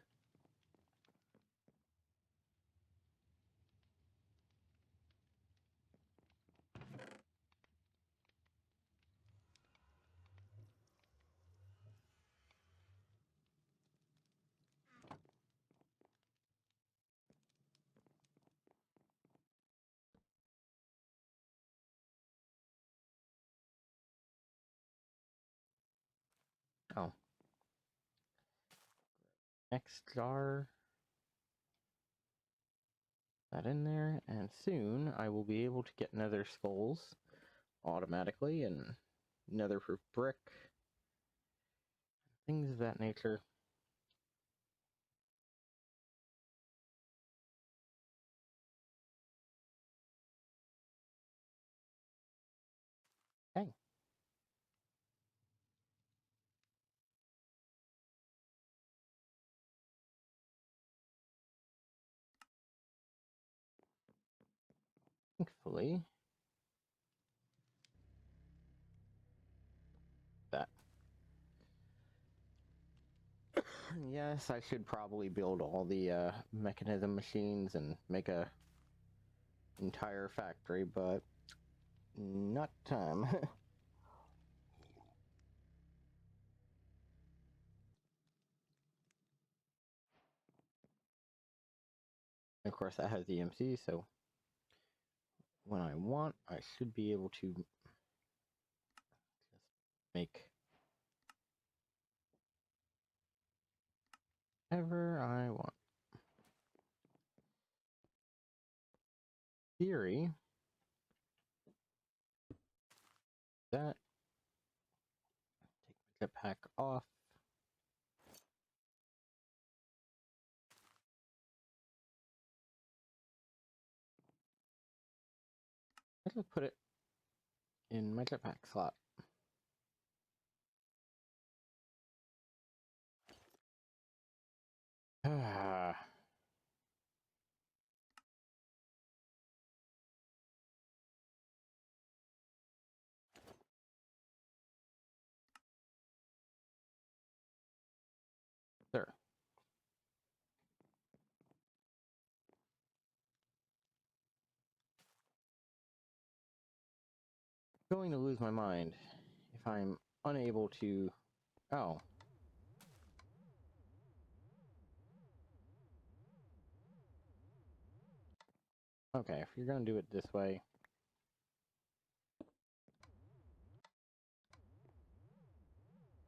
Oh. Next jar. That in there, and soon I will be able to get nether skulls automatically and nether proof brick, things of that nature. Hey. Thankfully, that. Yes, I should probably build all the mechanism machines and make a entire factory, but not time. Of course, that has EMC, so when I want, I should be able to just make whatever I want. Theory, that, take my jetpack off. I'll put it in my jetpack slot. Ah. There. Going to lose my mind. I'm unable to... Oh. Okay, if you're gonna do it this way...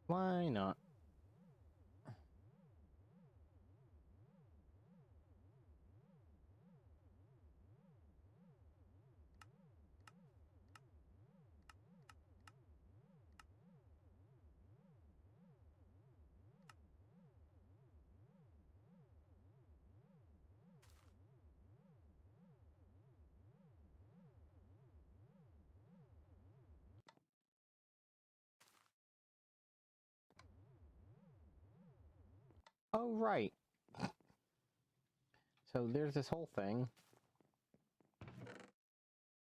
Why not? Oh, right. So there's this whole thing.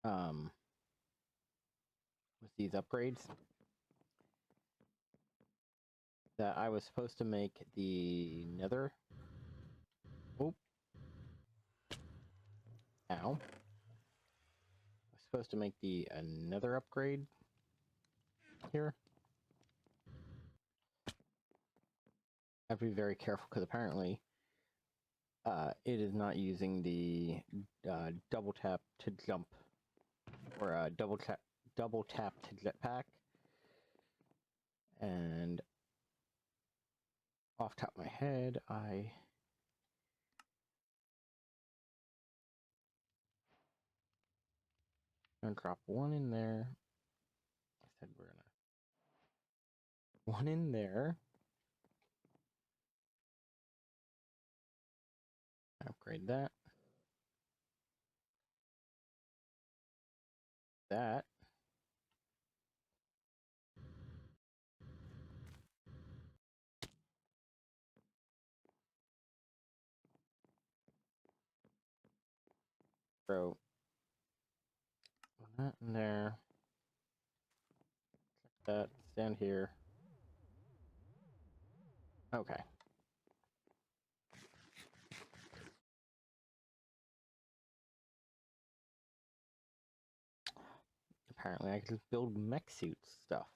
With these upgrades. That I was supposed to make the nether. Oop. Ow. I was supposed to make the nether upgrade here. I have to be very careful because apparently it is not using the double tap to jump or double tap to jetpack. And off top of my head, I'm gonna drop one in there. I said we're gonna one in there. Upgrade that. That. Throw that in there. Check that. Stand here. Okay. Apparently I can just build mech suit stuff.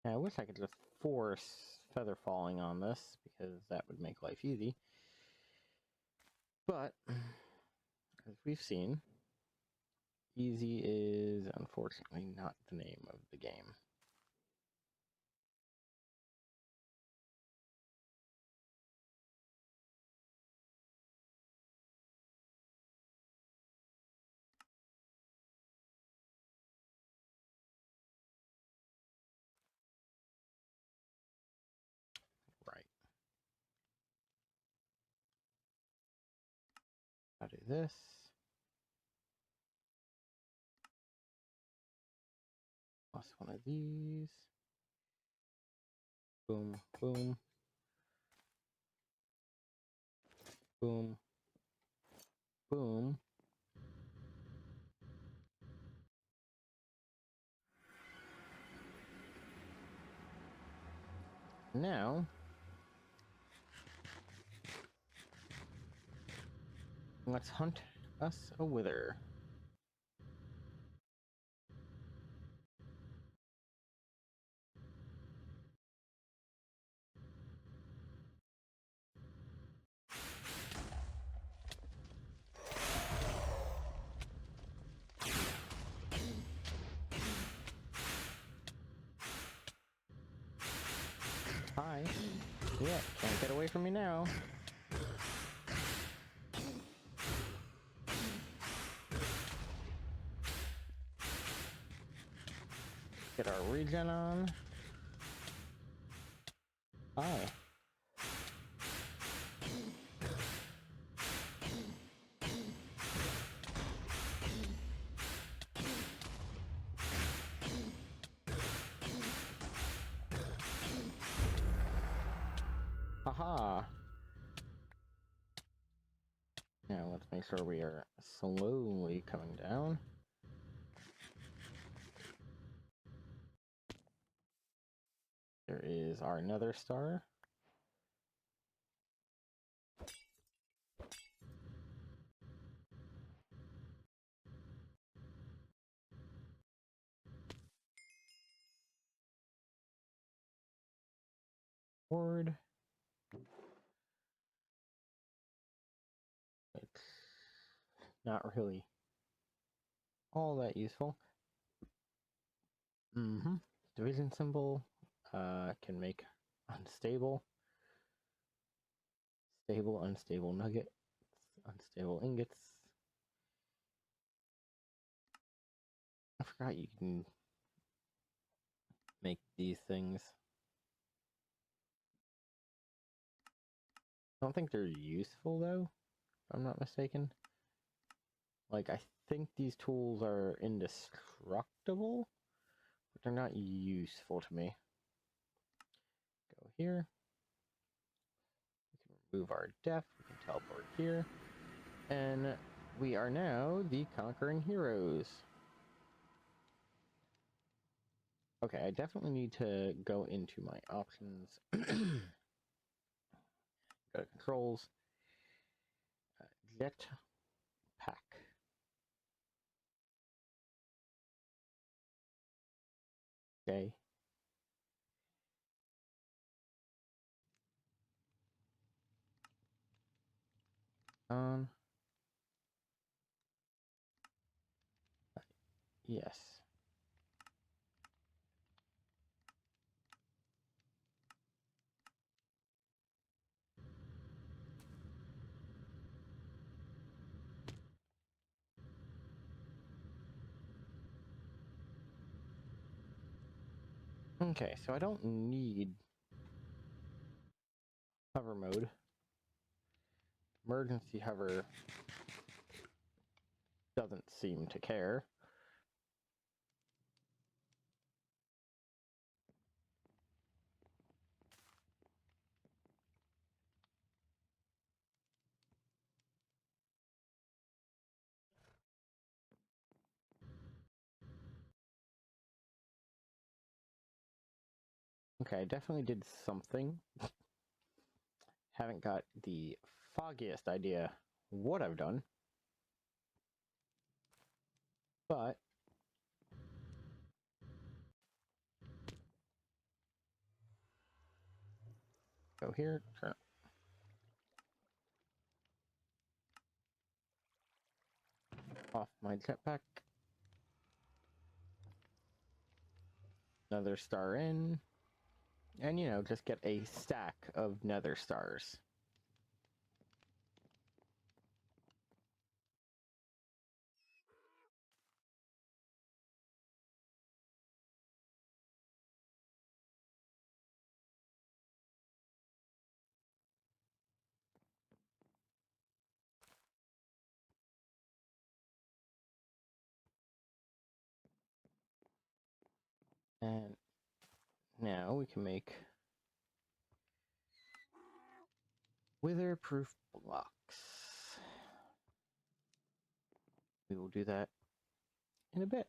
I wish I could just force feather falling on this, because that would make life easy. But, as we've seen, easy is unfortunately not the name of the game. Right. I'll do this. Plus one of these. Boom, boom. Boom. Boom. Now, let's hunt us a wither. Hi. Yeah, can't get away from me now. Get our regen on. Hi. Haha. Now let's make sure we are slowly coming down. There is our nether star. board. It's not really all that useful. Division symbol can make unstable, stable, unstable nuggets, unstable ingots. I forgot you can make these things. I don't think they're useful though, if I'm not mistaken. Like, I think these tools are indestructible, but they're not useful to me. Go here. We can remove our def, we can teleport here. And we are now the conquering heroes. Okay, I definitely need to go into my options. Go to controls. Jet pack. Okay. On. Yes. Okay, so I don't need hover mode. Emergency hover doesn't seem to care. Okay, I definitely did something. Haven't got the foggiest idea what I've done. But go here, turn off my jetpack. Another star in. And, you know, just get a stack of nether stars. And now we can make wither-proof blocks. We will do that in a bit.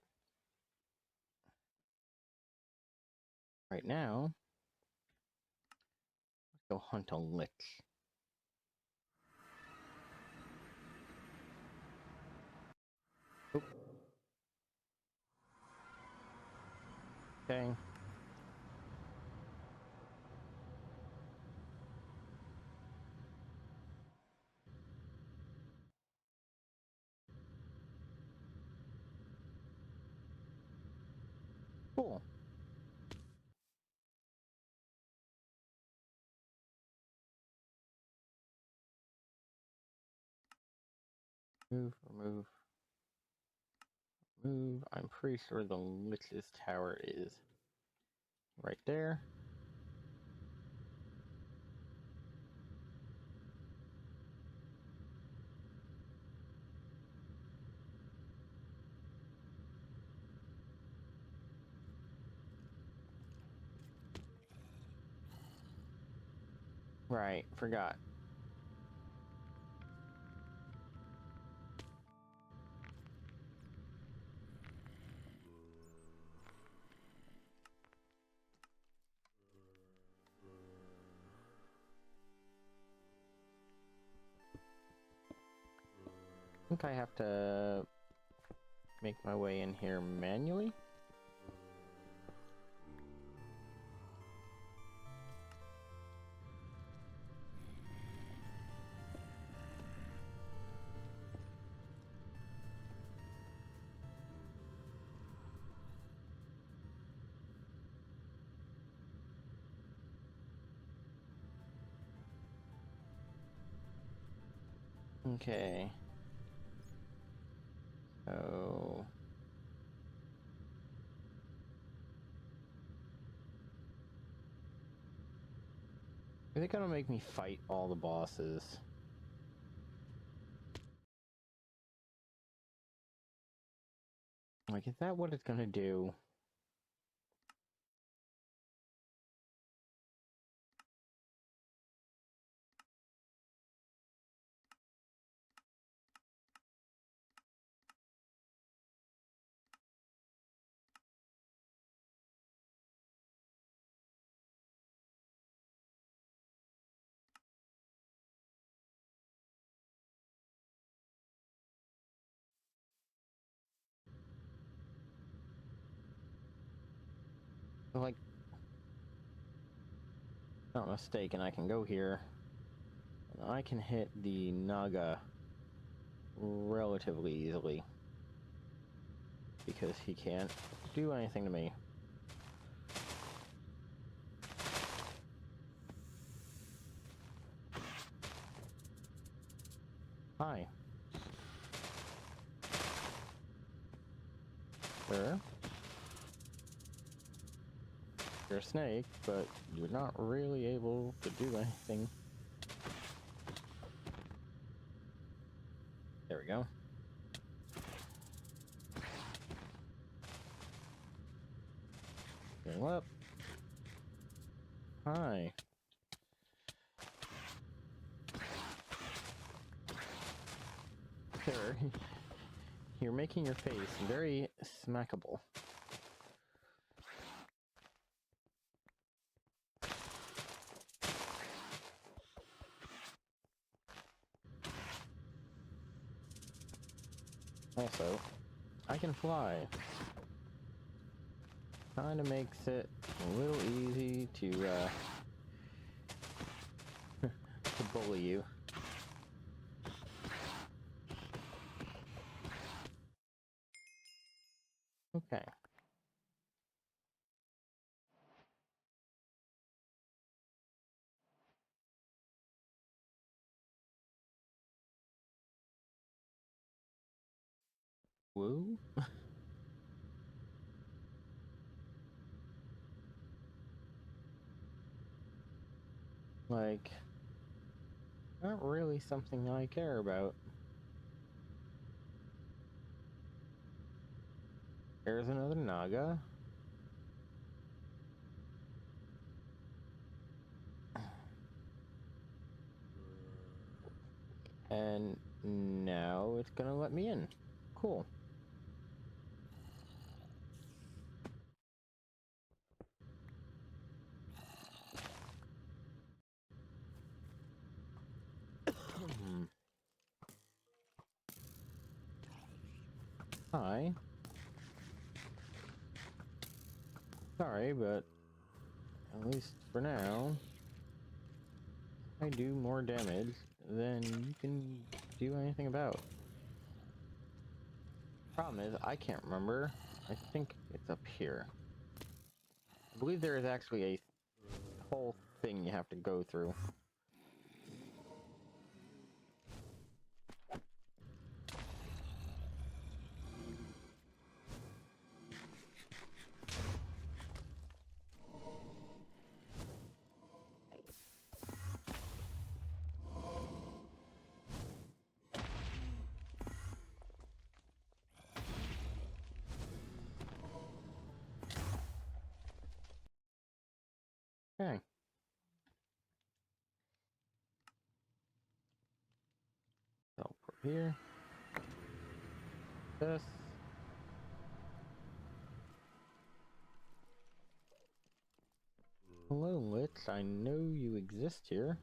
Right now, let's go hunt a lich. Oh. Dang. Cool. Move, remove, move. I'm pretty sure the lich's tower is right there. Right, forgot. I think I have to make my way in here manually. Okay. So... Are they gonna make me fight all the bosses? Like, is that what it's gonna do? Like, not mistaken, I can go here, and I can hit the Naga relatively easily. Because he can't do anything to me. Hi. Sir? You're a snake, but you're not really able to do anything. There we go. Going up. Hi. Sir, you're making your face very smackable. Also, I can fly. Kinda makes it a little easy to to bully you. Okay. Woo? Like, not really something I care about. There's another Naga. And now it's gonna let me in. Cool. Hi. Sorry, but at least for now, I do more damage than you can do anything about. Problem is, I can't remember. I think it's up here. I believe there is actually a whole thing you have to go through. Okay. So, put here. This. Hello, Lich. I know you exist here.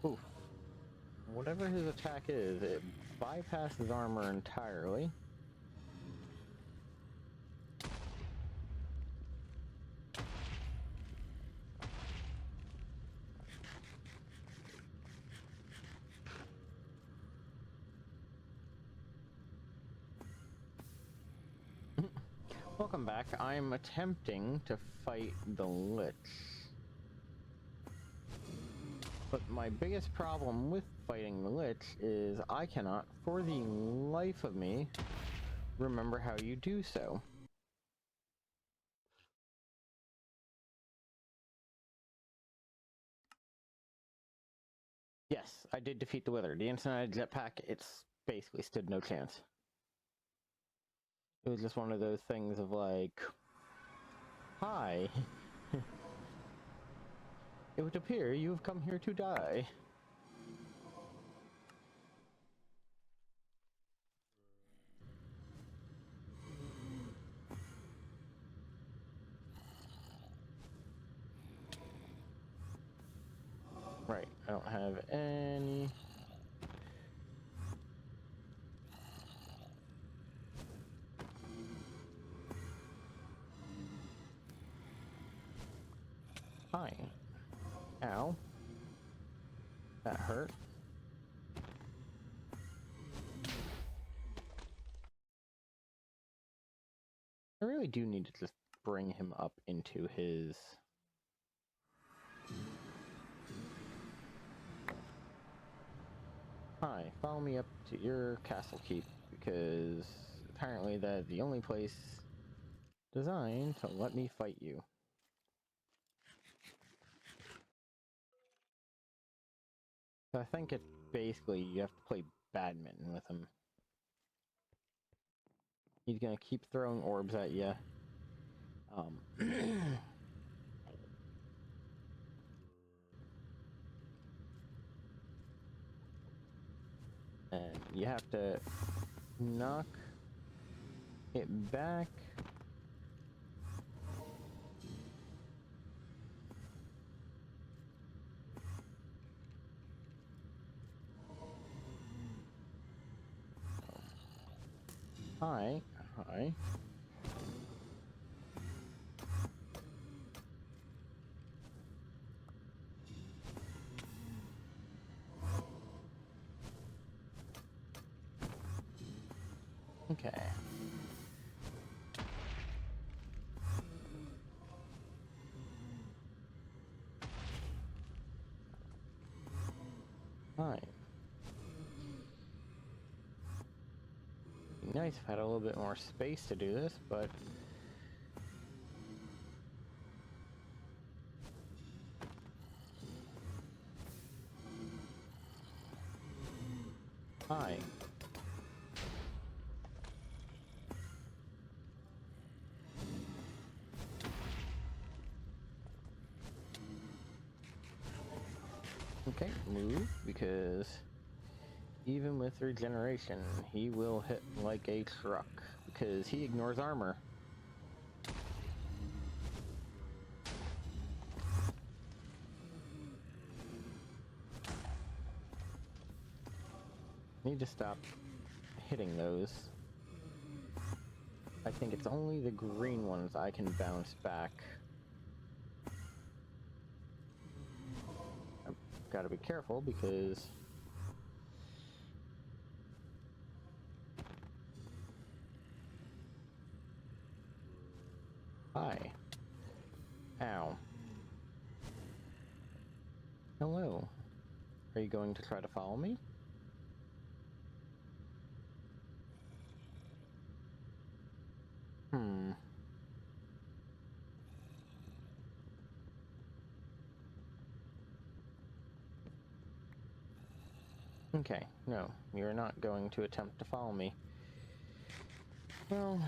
Oof. whatever his attack is, it bypasses armor entirely. Welcome back. I'm attempting to fight the Lich. But my biggest problem with fighting the Lich is I cannot, for the life of me, remember how you do so. Yes, I did defeat the Wither. The instant I had jetpack, it's basically stood no chance. It was just one of those things of like, hi. It would appear you have come here to die. Right, I don't have any... Hi. Ow. That hurt. I really do need to just bring him up into his... Hi, follow me up to your castle keep, because apparently that's the only place designed to let me fight you. I think it's basically you have to play badminton with him. He's gonna keep throwing orbs at you. And you have to knock it back. Hi. Hi. Okay. Hi. Be nice if I had a little bit more space to do this, but... Hi. Okay, move, because even with regeneration, he will hit like a truck, because he ignores armor. Need to stop hitting those. I think it's only the green ones I can bounce back. I've got to be careful because... Hi. Ow. Hello. Are you going to try to follow me? Hmm. Okay, no, you're not going to attempt to follow me. Well,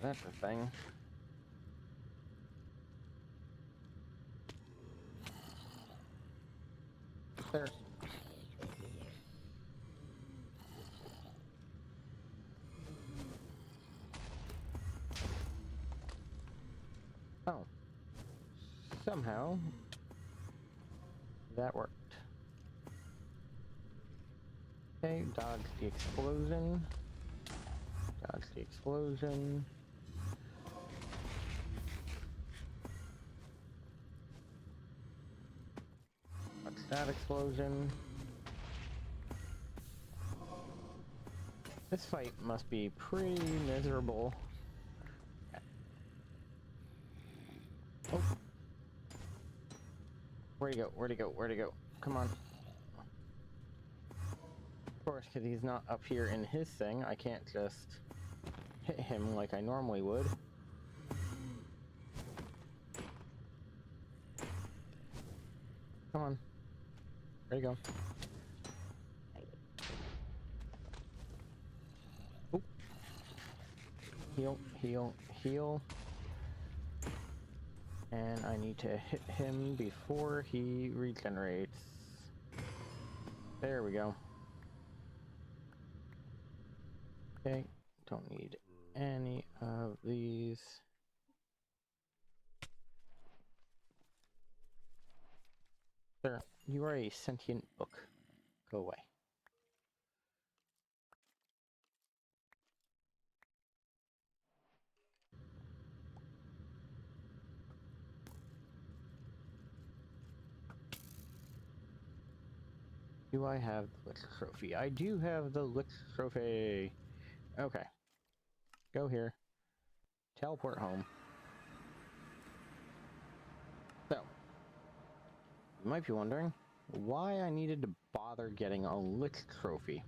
that's a thing. There. Oh. Somehow, that worked. Okay, dodge the explosion. Dodge the explosion. Dodge that explosion. This fight must be pretty miserable. Oh. Where'd he go? Where'd he go? Where'd he go? Come on. Of course, because he's not up here in his thing, I can't just hit him like I normally would. Come on. There you go. Oop. Heal, heal, heal. And I need to hit him before he regenerates. There we go. Okay, don't need any of these. Sir, you are a sentient book. Go away. Do I have the Lich Trophy? I do have the Lich Trophy. Okay. Go here. Teleport home. So, you might be wondering why I needed to bother getting a Lich Trophy.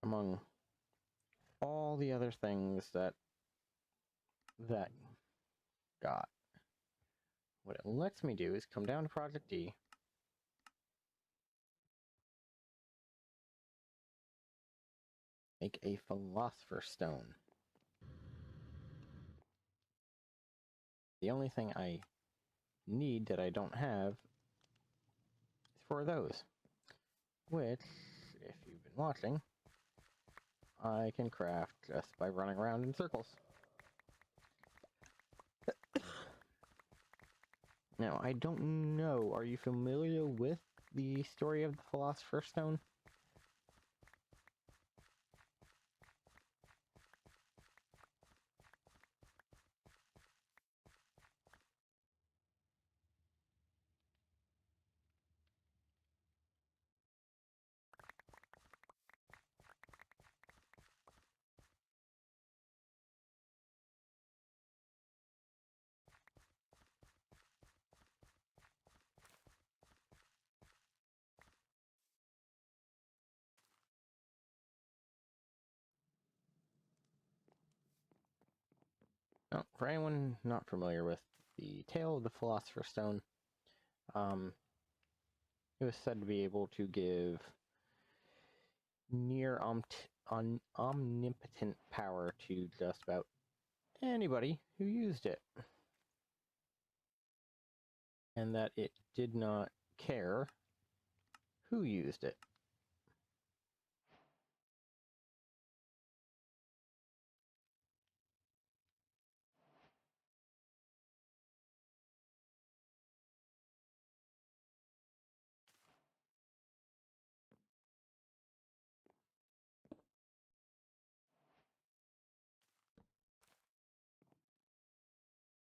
Among all the other things that got. What it lets me do is come down to Project D. Make a philosopher stone. The only thing I need that I don't have is for those. Which, if you've been watching, I can craft just by running around in circles. Now, I don't know, are you familiar with the story of the Philosopher's Stone? No, for anyone not familiar with the tale of the Philosopher's Stone, it was said to be able to give near omnipotent power to just about anybody who used it. And that it did not care who used it.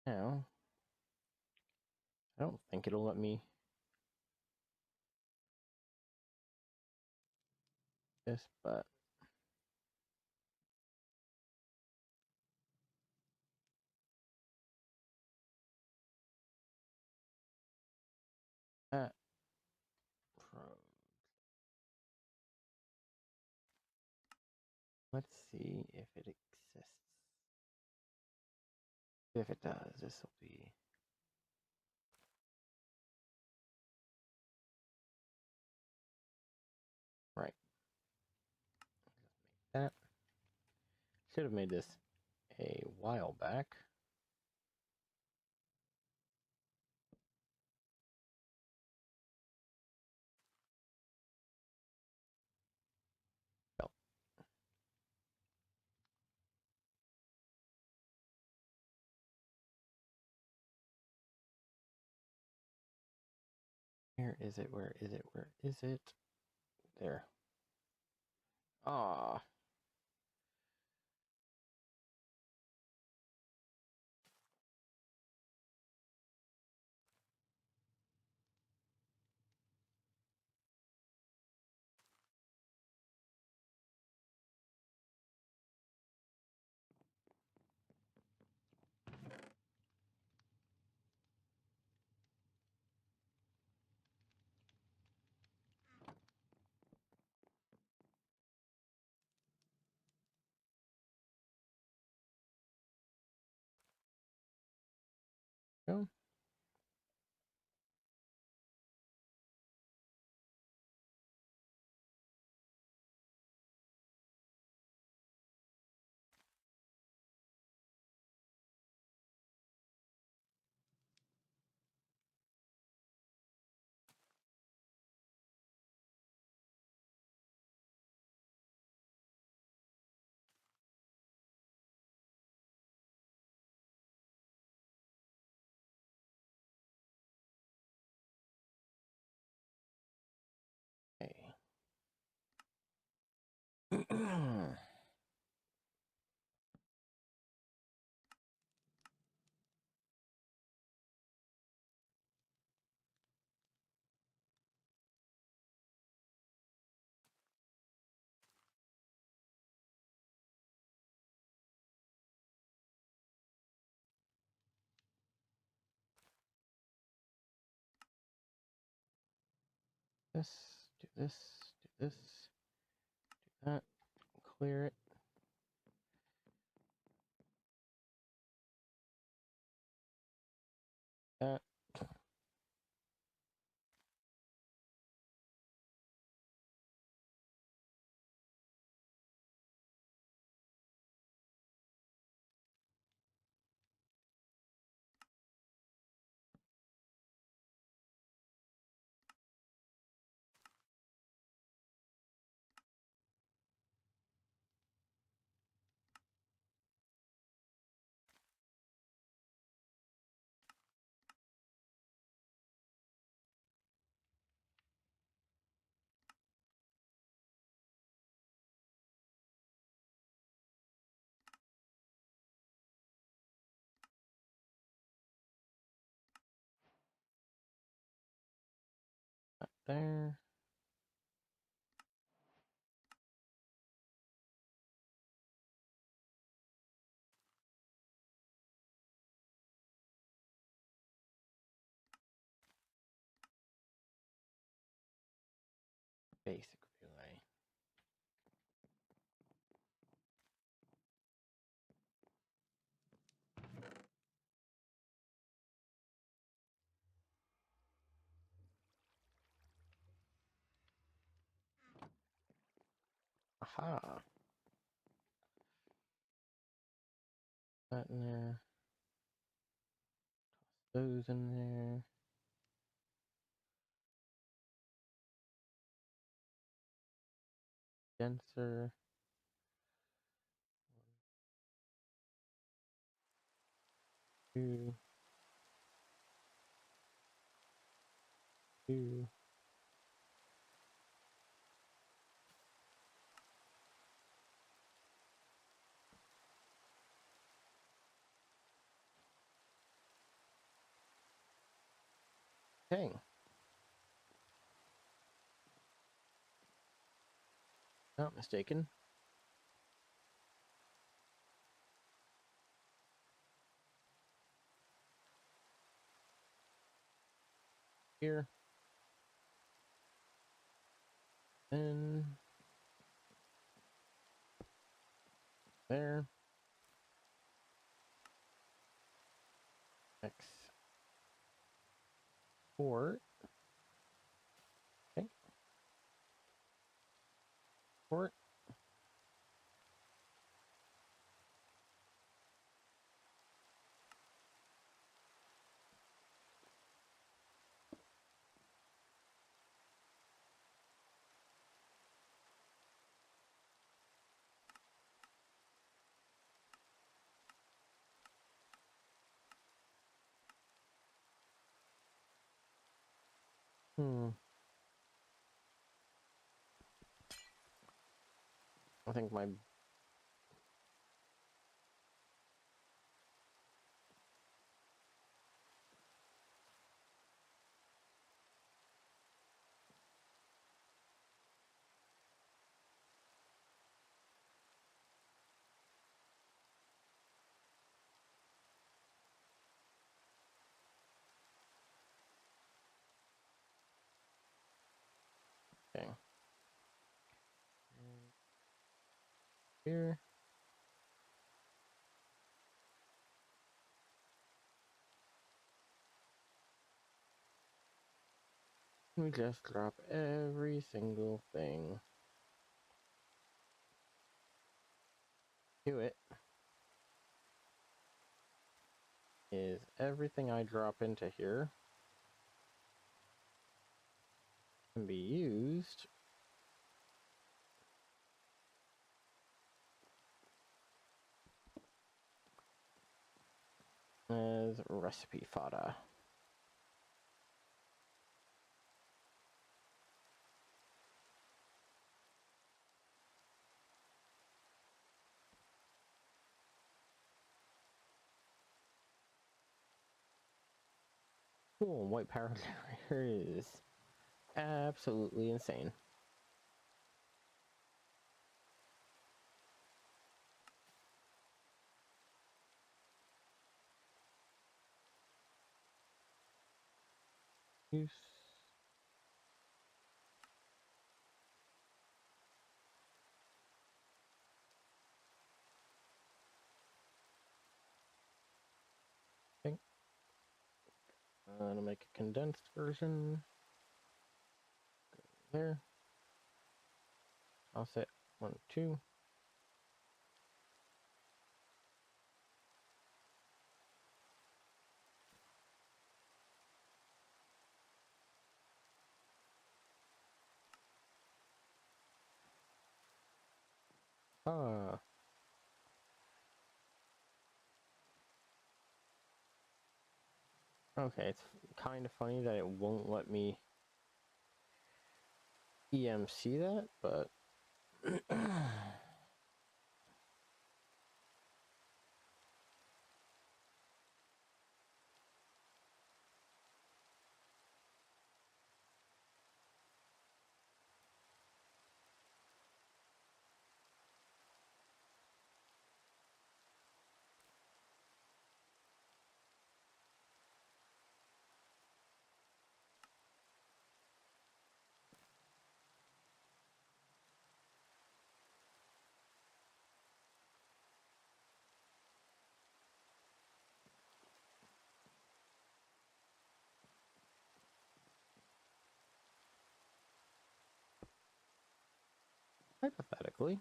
Now, I don't think it'll let me this, but uh, let's see if it exists. If it does, this will be right. That should have made this a while back. Well, Where is it? Where is it? Where is it? There. Ah. Go. Okay. This, do this, do this, do that, clear it. That. That there. Basic relay. Aha. That in there. Those in there. Denser. Two. Two. Okay. Not mistaken. Here. Then. There. Export. Okay. Export. Hmm. I think my... Okay. And here. We just drop every single thing. Do it. Is everything I drop into here can be used as recipe fodder. Cool, white power generator is absolutely insane. Use. Okay. To make a condensed version. Go there. I'll set 1, 2. Ah. Okay, it's kind of funny that it won't let me EMC that, but hypothetically.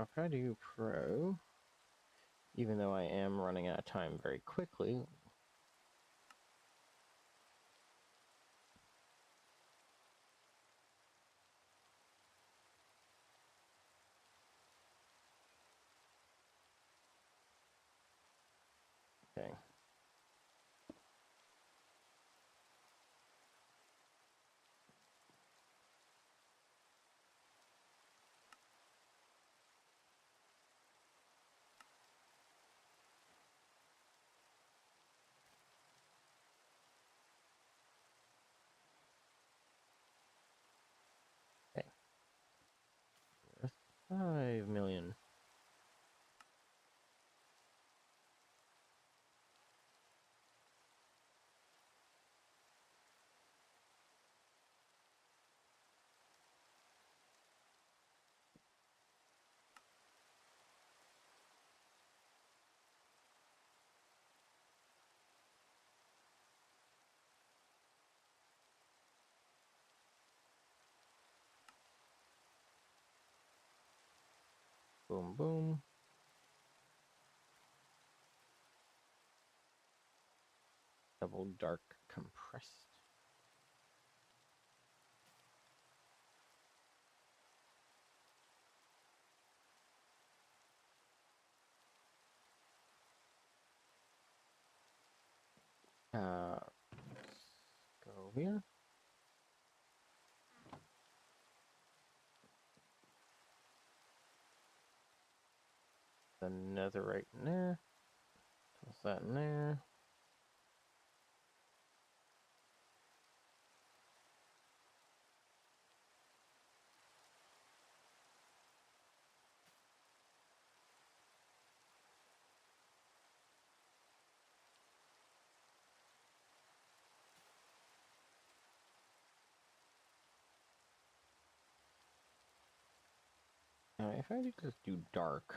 If I do pro, even though I am running out of time very quickly. Okay. Okay. 5 million. Boom, boom. couple dark compressed. Let's go here. The netherite in there. Toss that in there. Now, if I just do dark,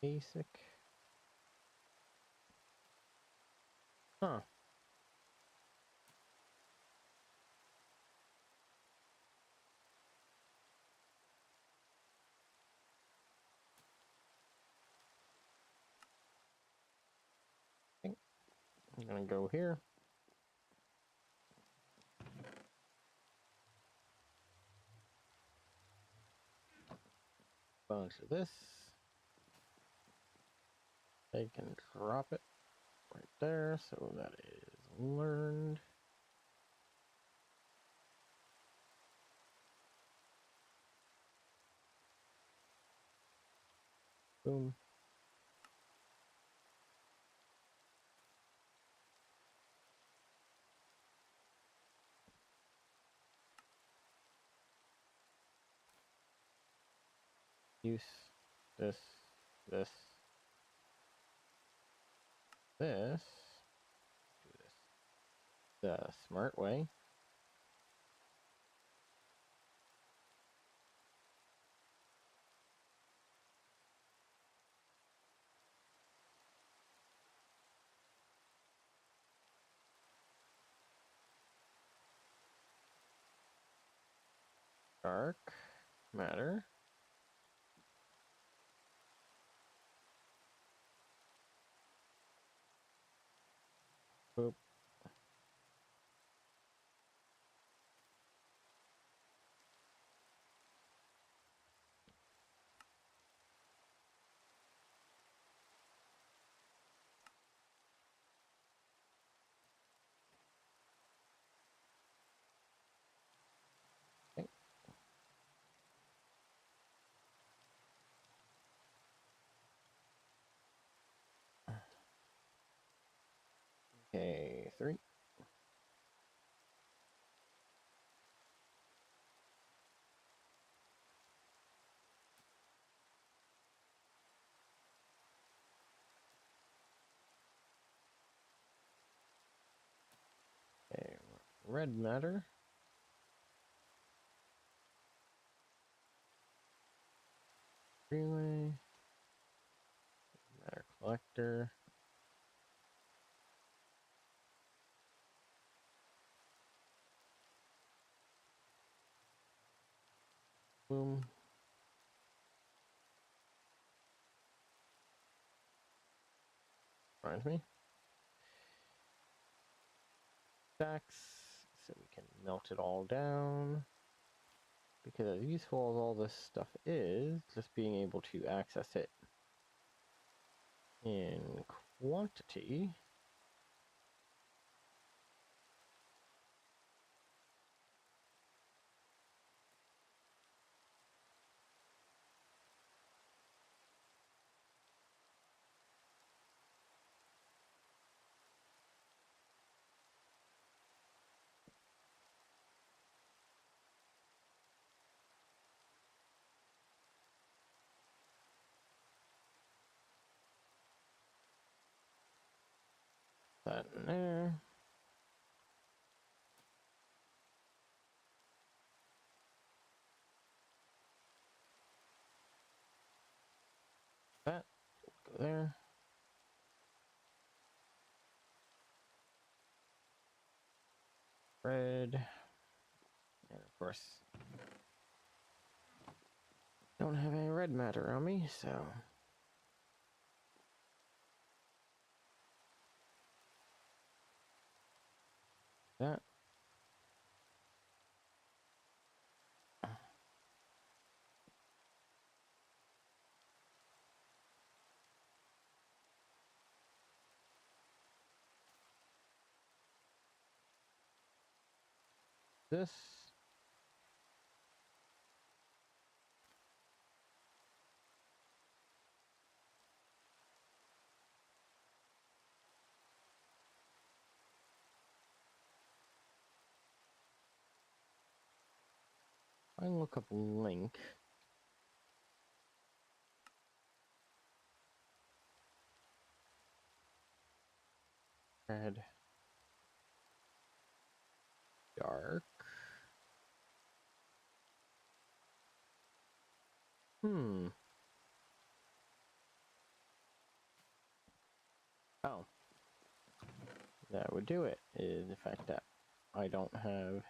basic. Huh. Okay. I'm gonna go here. Bunch of this. I can drop it right there, so that is learned. Boom. Use this, this, this. Do this the smart way. Dark matter. Boop. Okay. Okay, 3. Okay, red matter. Relay. Matter collector. Boom. Reminds me. Stacks, so we can melt it all down. Because as useful as all this stuff is, just being able to access it in quantity. That in there. That there. Red. And of course, don't have any red matter on me, so... that. This. I can look up link. Red. Dark. Oh. That would do it, is the fact that I don't have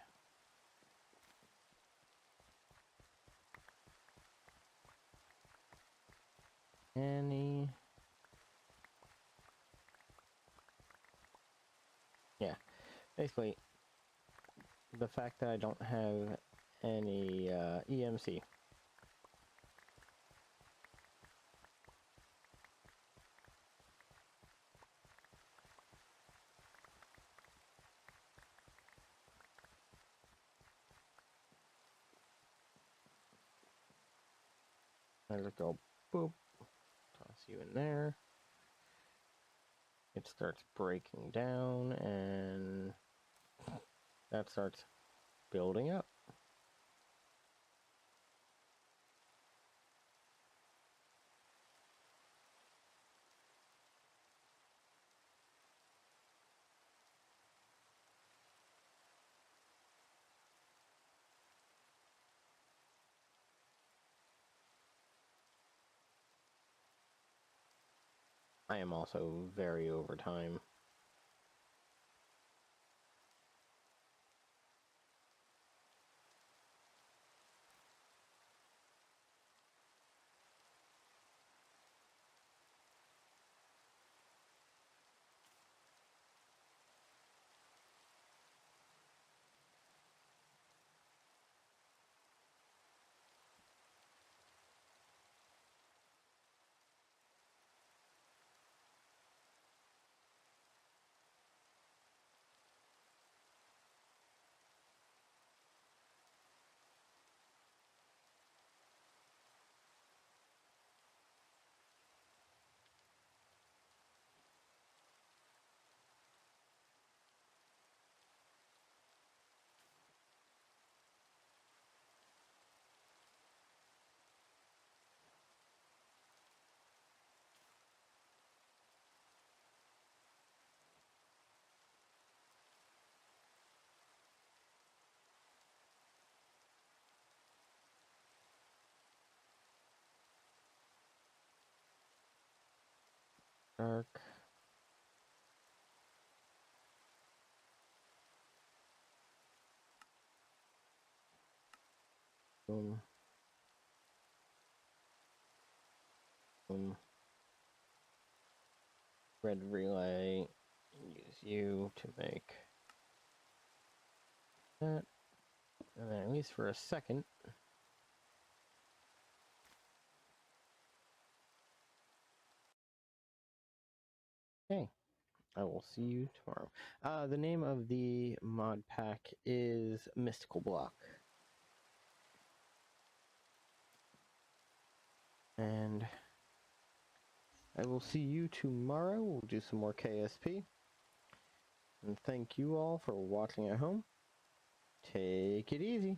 any... yeah, basically, the fact that I don't have any EMC. I just go boop, toss you in there. It starts breaking down, and that starts building up. I am also very over time. Dark. Boom. Boom. Red relay. Use you to make that. And then at least for a second. Okay. I will see you tomorrow. The name of the mod pack is Mystical Block. And I will see you tomorrow. We'll do some more KSP. And thank you all for watching at home. Take it easy.